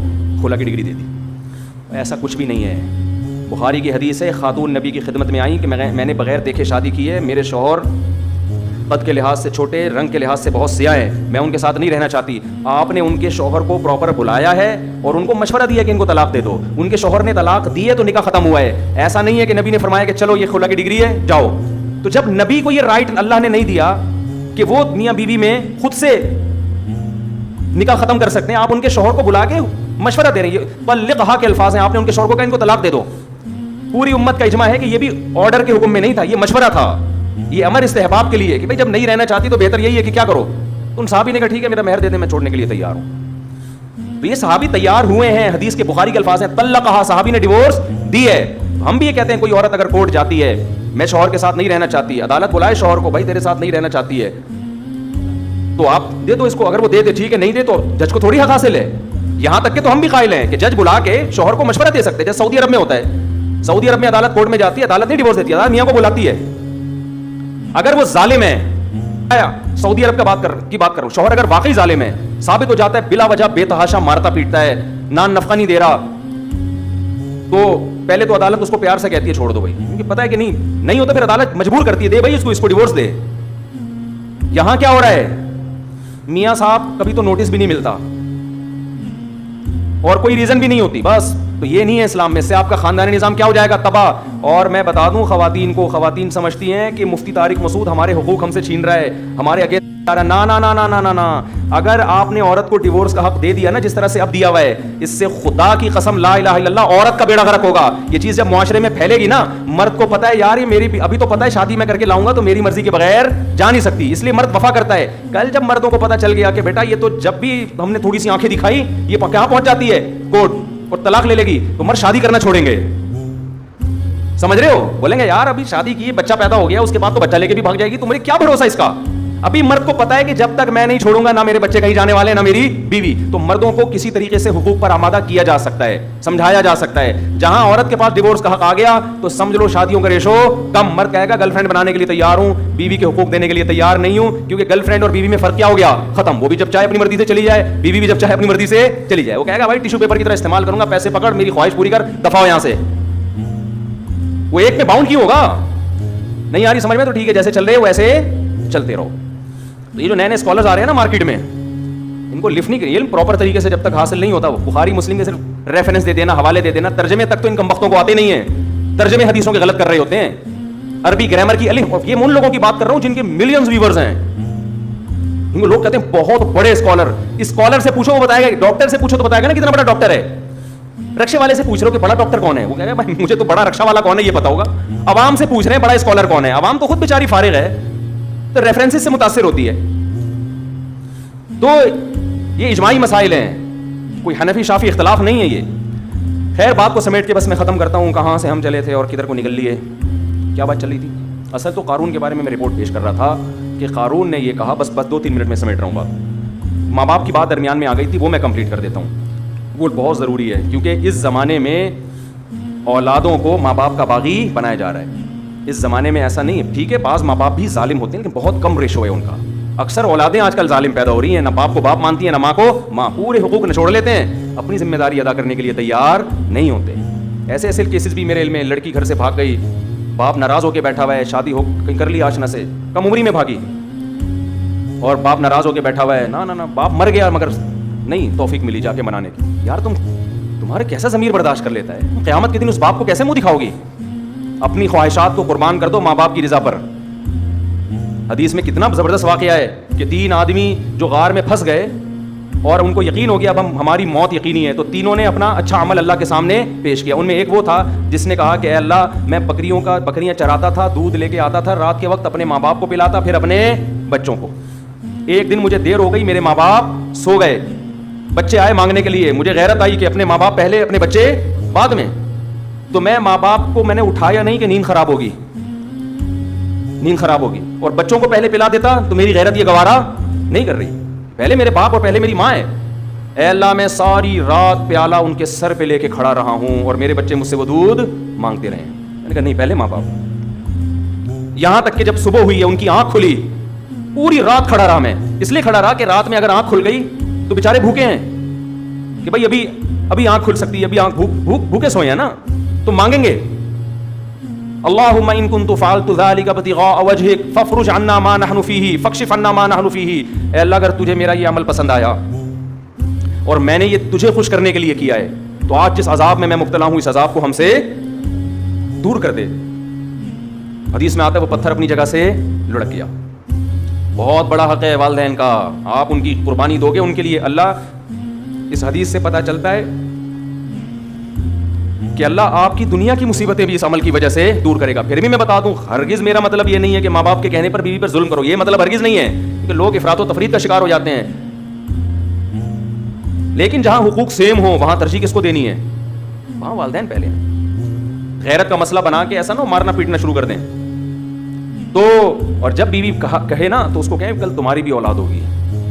Speaker 1: خلا کی ڈگری دے دی. ایسا کچھ بھی نہیں ہے. بخاری کی حدیث ہے, خاتون نبی کی خدمت میں آئی کہ میں نے بغیر دیکھے شادی کی ہے, میرے شوہر قد کے لحاظ سے چھوٹے, رنگ کے لحاظ سے بہت سیاہ ہے, میں ان کے ساتھ نہیں رہنا چاہتی. آپ نے ان کے شوہر کو پراپر بلایا ہے اور ان کو مشورہ دیا کہ ان کو طلاق دے دو. ان کے شوہر نے طلاق دی ہے تو نکاح ختم ہوا ہے. ایسا نہیں ہے کہ نبی نے فرمایا کہ چلو یہ خلا کی ڈگری ہے جاؤ. تو جب نبی کو یہ رائٹ اللہ نے نہیں دیا کہ وہ میاں بیوی میں خود سے نکاح ختم کر سکتے ہیں, آپ ان کے شوہر کو بلا کے مشورہ دے رہے ہیں. بلغھا کے الفاظ ہیں, آپ نے ان کے شوہر کو کہا ان کو طلاق دے دو. پوری امت کا اجماع ہے کہ یہ بھی آرڈر کے حکم میں نہیں تھا, یہ مشورہ تھا, یہ امر استحباب کے لیے کہ بھائی جب نہیں رہنا چاہتی تو بہتر یہی ہے کہ کیا کرو. تو ان صحابی نے کہا ٹھیک ہے میرا مہر دے دیں, میں چھوڑنے کے لیے تیار ہوں. تو یہ صحابی تیار ہوئے ہیں, حدیث کے بخاری کے الفاظ ہیں, طلقھا, صحابی نے ڈیورس دی ہے. ہم بھی یہ کہتے ہیں کوئی عورت اگر کورٹ جاتی ہے, میں شوہر کے ساتھ نہیں رہنا چاہتی, عدالت بلائے شوہر کو, بھائی تیرے ساتھ نہیں رہنا چاہتی ہے تو آپ دے دو اس کو. اگر وہ دے دے ٹھیک ہے, نہیں دے تو جج کو تھوڑی حق حاصل ہے. یہاں تک کہ تو ہم بھی قائل ہیں کہ جج بلا کے شوہر کو مشورہ دے سکتے ہیں, جیسے سعودی عرب میں ہوتا ہے. سعودی عرب میں عدالت کورٹ میں جاتی ہے, عدالت نہیں ڈیورس دیتی, عدالت میاں کو بلاتی ہے. اگر وہ ظالم ہے, سعودی عرب کی بات کروں, شوہر اگر واقعی ظالم ہے, ثابت ہو جاتا ہے بلا وجہ بے تحاشا مارتا پیٹتا ہے, نان نفقہ نہیں دے رہا, تو پہلے تو عدالت اس کو پیار سے کہتی ہے چھوڑ دو بھائی, کیونکہ پتہ ہے کہ نہیں ہوتا, پھر عدالت مجبور کرتی ہے دے بھائی اس کو ڈیورس دے. یہاں کیا ہو رہا ہے, میاں صاحب کبھی تو نوٹس بھی نہیں ملتا اور کوئی ریزن بھی نہیں ہوتی, بس تو یہ نہیں ہے اسلام میں. اس سے آپ کا خاندانی نظام کیا ہو جائے گا؟ تباہ. اور میں بتا دوں خواتین کو, خواتین سمجھتی ہیں کہ مفتی طارق مسعود ہمارے حقوق ہم سے چھین رہا ہے, ہمارے اگینسٹ جا رہا ہے. نا نا نا نا نا نا. اگر آپ نے عورت کو ڈیورس کا حق دے دیا نا جس طرح سے اب دیا ہوا ہے, اس سے خدا کی قسم لا الہ الا اللہ عورت کا بیڑا غرق ہوگا. یہ چیز جب معاشرے میں پھیلے گی نا, مرد کو پتا ہے یار یہ میری ابھی تو پتا ہے شادی میں کر کے لاؤں گا تو میری مرضی کے بغیر جا نہیں سکتی, اس لیے مرد وفا کرتا ہے. کل جب مردوں کو پتا چل گیا کہ بیٹا یہ تو جب بھی ہم نے تھوڑی سی آنکھیں دکھائی یہ کہاں پہنچ جاتی ہے کورٹ اور طلاق لے لے گی, تو مرد شادی کرنا چھوڑیں گے. سمجھ رہے ہو؟ بولیں گے یار ابھی شادی کی, بچہ پیدا ہو گیا, اس کے بعد تو بچہ لے کے بھی بھاگ جائے گی, تمہیں کیا بھروسہ اس کا؟ ابھی مرد کو پتا ہے کہ جب تک میں نہیں چھوڑوں گا نہ میرے بچے کہیں جانے والے نہ میری بیوی. تو مردوں کو کسی طریقے سے حقوق پر آمادہ کیا جا سکتا ہے, سمجھایا جا سکتا ہے. جہاں عورت کے پاس ڈیورس کا حق آ گیا تو سمجھ لو شادیوں کا ریشو کم. مرد کہے گا گرل فرینڈ بنانے کے لیے تیار ہوں, بیوی کے حقوق دینے کے لیے تیار نہیں ہوں, کیونکہ گرل فرینڈ اور بیوی میں فرق کیا ہو گیا؟ ختم. وہ بھی جب چاہے اپنی مرضی سے چلی جائے, بیوی بھی جب چاہے اپنی مرضی سے چلی جائے. وہ کہے گا بھائی ٹیشو پیپر کی طرح استعمال کروں گا, پیسے پکڑ, میری خواہش پوری کر, دفع ہو یہاں سے. وہ ایک میں باؤنڈ کیوں ہوگا؟ نہیں آ رہی سمجھ میں؟ تو ٹھیک ہے, جیسے چل رہے ہو ویسے چلتے رہو. تو یہ جو نئے نئے اسکالرز آ رہے ہیں نا مارکیٹ میں, ان کو لفٹ نہیں کریے. علم پراپر طریقے سے جب تک حاصل نہیں ہوتا, بخاری مسلم کے صرف ریفرنس دے دینا, حوالے دے دینا, ترجمے تک تو ان کم وقتوں کو آتے نہیں ہیں, ترجمے حدیثوں کے غلط کر رہے ہوتے ہیں, عربی گرامر کی الف. یہ میں ان لوگوں کی بات کر رہا ہوں جن کے ملینز ویورز ہیں. ان کو لوگ کہتے ہیں بہت بڑے اسکالر سے پوچھو وہ بتائے گا, ڈاکٹر سے پوچھو تو بتائے گا نا کتنا بڑا ڈاکٹر ہے. رکشے والے سے پوچھ رہے ہو کہ بڑا ڈاکٹر کون ہے, وہ کہے گا بھائی مجھے تو بڑا رکشا والا کون ہے یہ پتا ہوگا. عوام سے پوچھ رہے ہیں بڑا اسکالر کون ہے, عوام تو خود بیچاری فارغ ہے, تو ریفرنسز سے متاثر ہوتی ہے. تو یہ اجماعی مسائل ہیں, کوئی حنفی شافی اختلاف نہیں ہے یہ. خیر بات کو سمیٹ کے بس میں ختم کرتا ہوں, کہاں سے ہم چلے تھے اور کدھر کو نکل لیے, کیا بات چل رہی تھی. اصل تو قارون کے بارے میں رپورٹ پیش کر رہا تھا کہ قارون نے یہ کہا, بس 2-3 منٹ میں سمیٹ رہا ہوں بات. ماں باپ کی بات درمیان میں آ گئی تھی, وہ میں کمپلیٹ کر دیتا ہوں, وہ بہت ضروری ہے کیونکہ اس زمانے میں اولادوں کو ماں باپ کا باغی بنایا جا رہا ہے. اس زمانے میں ایسا نہیں ہے, ٹھیک ہے بعض ماں باپ بھی ظالم ہوتے ہیں لیکن بہت کم ریشو ہے ان کا. اکثر اولادیں آج کل ظالم پیدا ہو رہی ہیں, نہ باپ کو باپ مانتی ہیں نہ ماں کو ماں, پورے حقوق نچوڑ لیتے ہیں, اپنی ذمہ داری ادا کرنے کے لیے تیار نہیں ہوتے. ایسے ایسے کیسز بھی میرے علم میں, لڑکی گھر سے بھاگ گئی, باپ ناراض ہو کے بیٹھا ہوا ہے, شادی ہو کہیں کر لی آشنا سے, کم عمری میں بھاگی, اور باپ ناراض ہو کے بیٹھا ہوا ہے, نا باپ مر گیا مگر نہیں توفیق ملی جا کے منانے کی. یار تمہارا کیسا ضمیر برداشت کر لیتا ہے؟ قیامت کے دن اس باپ کو کیسے منہ دکھاؤ گی؟ اپنی خواہشات کو قربان کر دو ماں باپ کی رضا پر. حدیث میں کتنا زبردست واقعہ ہے کہ 3 آدمی جو غار میں پھنس گئے اور ان کو یقین ہو گیا اب ہماری موت یقینی ہے, تو تینوں نے اپنا اچھا عمل اللہ کے سامنے پیش کیا. ان میں ایک وہ تھا جس نے کہا کہ اے اللہ میں بکریاں چراتا تھا, دودھ لے کے آتا تھا, رات کے وقت اپنے ماں باپ کو پلاتا, پھر اپنے بچوں کو. ایک دن مجھے دیر ہو گئی, میرے ماں باپ سو گئے, بچے آئے مانگنے کے لیے, مجھے غیرت آئی کہ اپنے ماں باپ پہلے اپنے بچے بعد میں. تو میں ماں باپ کو میں نے اٹھایا نہیں کہ نیند خراب ہوگی, اور بچوں کو پہلے پلا دیتا تو میری غیرت یہ گوارا نہیں کر رہی, پہلے میرے باپ اور پہلے میری ماں ہے. اے اللہ میں ساری رات پیالہ ان کے سر پہ لے کے کھڑا رہا ہوں اور میرے بچے مجھ سے وہ دودھ مانگتے رہے. میں نے کہا نہیں پہلے ماں باپ. یہاں تک کہ جب صبح ہوئی ہے ان کی آنکھ کھلی, پوری رات کھڑا رہا میں, اس لیے کھڑا رہا کہ رات میں اگر آنکھ کھل گئی تو بیچارے بھوکے ہیں کہ بھائی ابھی آنکھ کھل سکتی ہے, ابھی آنکھ بھوکے سوئے ہیں نا, تو مانگیں گے اللہم ان کنت فعلت ذلک ابتغاء وجہک فافرج عنا ما نحن فیہ فاکشف عنا ما نحن فیہ. اے اللہ اگر تجھے میرا یہ عمل پسند آیا اور میں نے یہ تجھے خوش کرنے کے لیے کیا ہے تو آج جس عذاب میں مبتلا ہوں اس عذاب کو ہم سے دور کر دے. حدیث میں آتا ہے وہ پتھر اپنی جگہ سے لڑک گیا. بہت بڑا حق ہے والدین کا, آپ ان کی قربانی دو گے ان کے لیے. اللہ اس حدیث سے پتہ چلتا ہے کہ اللہ آپ کی دنیا کی مصیبتیں بھی اس عمل کی وجہ سے دور کرے گا. پھر بھی میں بتا دوں ہرگز میرا مطلب یہ نہیں ہے کہ ماں باپ کے کہنے پر بیوی پر ظلم کرو, یہ مطلب ہرگز نہیں ہے, کیونکہ لوگ افراط و تفریط کا شکار ہو جاتے ہیں. لیکن جہاں حقوق سیم ہو وہاں ترجیح کس کو دینی ہے؟ وہاں والدین پہلے ہیں. غیرت کا مسئلہ بنا کے ایسا نہ مارنا پیٹنا شروع کر دیں. تو اور جب بیوی کہے نا تو اس کو کہیں کل تمہاری بھی اولاد ہوگی,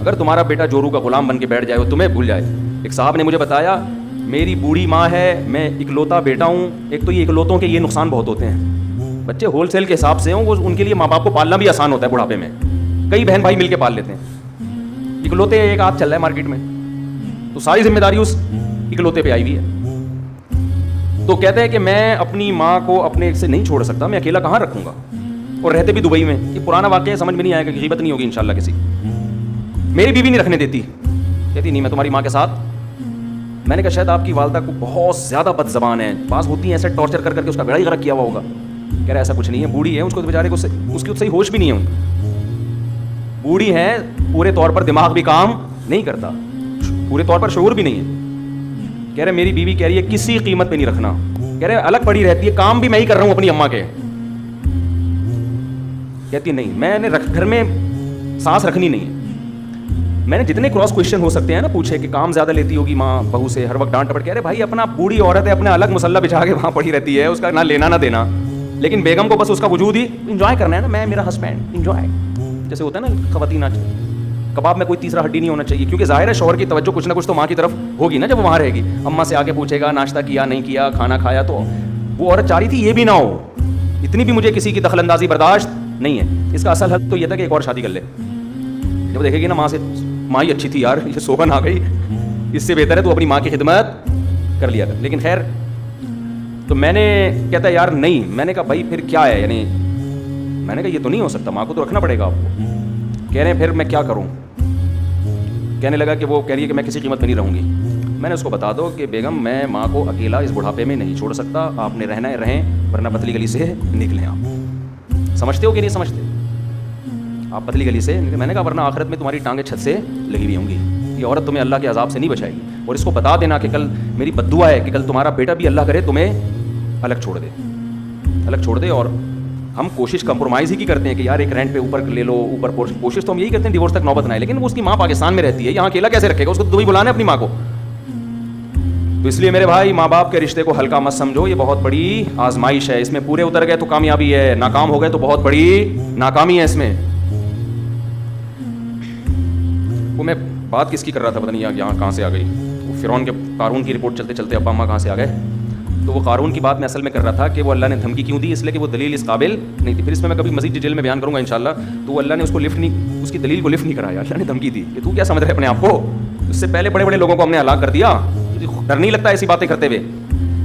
Speaker 1: اگر تمہارا بیٹا جورو کا غلام بن کے بیٹھ جائے وہ تمہیں بھول جائے. ایک صاحب نے مجھے بتایا میری بوڑھی ماں ہے, میں اکلوتا بیٹا ہوں. ایک تو یہ اکلوتوں کے یہ نقصان بہت ہوتے ہیں, بچے ہول سیل کے حساب سے ہوں, وہ ان کے لیے ماں باپ کو پالنا بھی آسان ہوتا ہے بڑھاپے میں, کئی بہن بھائی مل کے پال لیتے ہیں. اکلوتے ایک آدھ چل رہا ہے مارکیٹ میں تو ساری ذمہ داری اس اکلوتے پہ آئی ہوئی ہے. تو کہتے ہیں کہ میں اپنی ماں کو اپنے سے نہیں چھوڑ سکتا, میں اکیلا کہاں رکھوں گا, اور رہتے بھی دبئی میں. یہ پرانا واقعہ سمجھ میں نہیں آئے گا, غیبت نہیں ہوگی انشاءاللہ کسی. میری بیوی نہیں رکھنے دیتی, کہتی نہیں میں تمہاری ماں کے ساتھ میں نے کہا شاید آپ کی والدہ کو بہت زیادہ بد زبان ہے, بعض ہوتی ہیں ایسے ٹارچر کر کے اس کا بیڑا ہی غرق کیا ہوا ہوگا. کہہ رہا ایسا کچھ نہیں ہے, بوڑھی ہے, اس کو بیچارے کو اس کی صحیح ہوش بھی نہیں ہے, بوڑھی ہے, پورے طور پر دماغ بھی کام نہیں کرتا, پورے طور پر شعور بھی نہیں ہے. کہہ رہے میری بیوی کہہ رہی ہے کسی قیمت پہ نہیں رکھنا, کہہ رہے الگ پڑی رہتی ہے, کام بھی میں ہی کر رہا ہوں اپنی اماں کے. کہتی نہیں میں نے گھر میں سانس رکھنی نہیں ہے. میں نے جتنے کراس کوشچن ہو سکتے ہیں نا پوچھے کہ کام زیادہ لیتی ہوگی ماں بہو سے, ہر وقت ڈانٹ ڈپٹ. کہہ رہے بھائی اپنا بوڑھی عورت ہے, اپنا الگ مسلح بچھا کے وہاں پڑی رہتی ہے, اس کا نہ لینا نہ دینا, لیکن بیگم کو بس اس کا وجود ہی انجوائے کرنا ہے نا, میں میرا ہسبینڈ انجوائے, جیسے ہوتا ہے نا خواتین آج کباب میں کوئی تیسرا ہڈی نہیں ہونا چاہیے, کیونکہ ظاہر ہے شوہر کی توجہ کچھ نہ کچھ تو ماں کی طرف ہوگی نا جب وہ وہاں رہے گی. اماں سے آگے پوچھے گا ناشتہ کیا نہیں کیا, کھانا کھایا, تو وہ عورت چاہ رہی تھی یہ بھی نہ ہو, اتنی بھی مجھے کسی کی دخل اندازی برداشت نہیں ہے. اس کا اصل حل تو یہ تھا کہ ایک اور شادی کر لے. جب دیکھے گی نا ماں سے ماں ہی اچھی تھی یار, یہ سوگن آ گئی, اس سے بہتر ہے تو اپنی ماں کی خدمت کر لیا کر. لیکن خیر تو میں نے کہتا ہے یار نہیں, میں نے کہا بھائی پھر کیا ہے, یعنی میں نے کہا یہ تو نہیں ہو سکتا, ماں کو تو رکھنا پڑے گا آپ کو. کہہ رہے ہیں پھر میں کیا کروں. کہنے لگا کہ وہ کہہ رہی ہے کہ میں کسی قیمت پہ نہیں رہوں گی. میں نے اس کو بتا دو کہ بیگم میں ماں کو اکیلا اس بڑھاپے میں نہیں چھوڑ سکتا, آپ نے رہنا ہے رہیں, ورنہ پتلی گلی سے نکلیں. آپ سمجھتے ہو کہ نہیں سمجھتے, آپ پتلی گلی سے. میں نے کہا ورنہ آخرت میں تمہاری ٹانگیں چھت سے لگی ہوئی ہوں گی, یہ عورت تمہیں اللہ کے عذاب سے نہیں بچائے گی. اور اس کو بتا دینا کہ کل میری بد دعا ہے کہ کل تمہارا بیٹا بھی اللہ کرے تمہیں الگ چھوڑ دے, الگ چھوڑ دے. اور ہم کوشش کمپرومائز ہی کی کرتے ہیں کہ یار ایک رینٹ پہ اوپر لے لو, اوپر کوشش تو ہم یہی کرتے ہیں ڈیورس تک نوبت نہ آئے, لیکن وہ اس کی ماں پاکستان میں رہتی ہے, یہاں اکیلا کیسے رکھے گا, اس کو دبئی بلانا ہے اپنی ماں کو. تو اس لیے میرے بھائی ماں باپ کے رشتے کو ہلکا مت سمجھو, یہ بہت بڑی آزمائش ہے, اس میں پورے اتر گئے تو کامیابی ہے, ناکام ہو گئے تو بہت بڑی ناکامی ہے اس میں. وہ میں بات کس کی کر رہا تھا پتہ نہیں یہاں کہاں سے آ گئی, وہ فرعون کے قارون کی رپورٹ چلتے چلتے ابا اماں کہاں سے آ گئے. تو وہ قارون کی بات میں اصل میں کر رہا تھا کہ وہ اللہ نے دھمکی کیوں دی, اس لیے کہ وہ دلیل اس قابل نہیں تھی. پھر اس میں کبھی مزید ڈیٹیل میں بیان کروں گا انشاءاللہ. تو وہ اللہ نے اس کو لفٹ نہیں, اس کی دلیل کو لفٹ نہیں کرایا, اللہ نے دھمکی دی کہ تو کیا سمجھ رہے اپنے آپ کو, اس سے پہلے بڑے بڑے لوگوں کو ہم نے ہلاک کر دیا, ڈر نہیں لگتا ایسی باتیں کرتے ہوئے.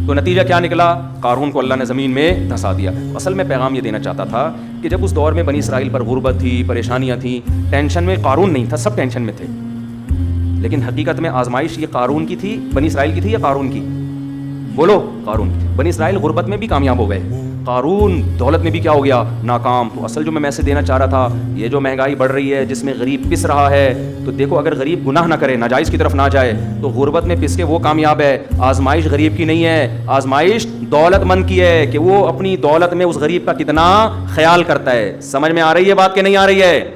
Speaker 1: تو نتیجہ کیا نکلا, قارون کو اللہ نے زمین میں دھسا دیا. اصل میں پیغام یہ دینا چاہتا تھا کہ جب اس دور میں بنی اسرائیل پر غربت تھی, پریشانیاں تھیں, ٹینشن میں قارون نہیں تھا, سب ٹینشن میں تھے, لیکن حقیقت میں آزمائش یہ قارون کی تھی, بنی اسرائیل کی تھی یا قارون کی, بولو قارون کی. بنی اسرائیل غربت میں بھی کامیاب ہو گئے, قارون دولت میں بھی کیا ہو گیا, ناکام. تو اصل جو میں میسج دینا چاہ رہا تھا, یہ جو مہنگائی بڑھ رہی ہے جس میں غریب پس رہا ہے, تو دیکھو اگر غریب گناہ نہ کرے, ناجائز کی طرف نہ جائے, تو غربت میں پس کے وہ کامیاب ہے. آزمائش غریب کی نہیں ہے, آزمائش دولت مند کی ہے کہ وہ اپنی دولت میں اس غریب کا کتنا خیال کرتا ہے. سمجھ میں آ رہی ہے بات کہ نہیں آ رہی ہے؟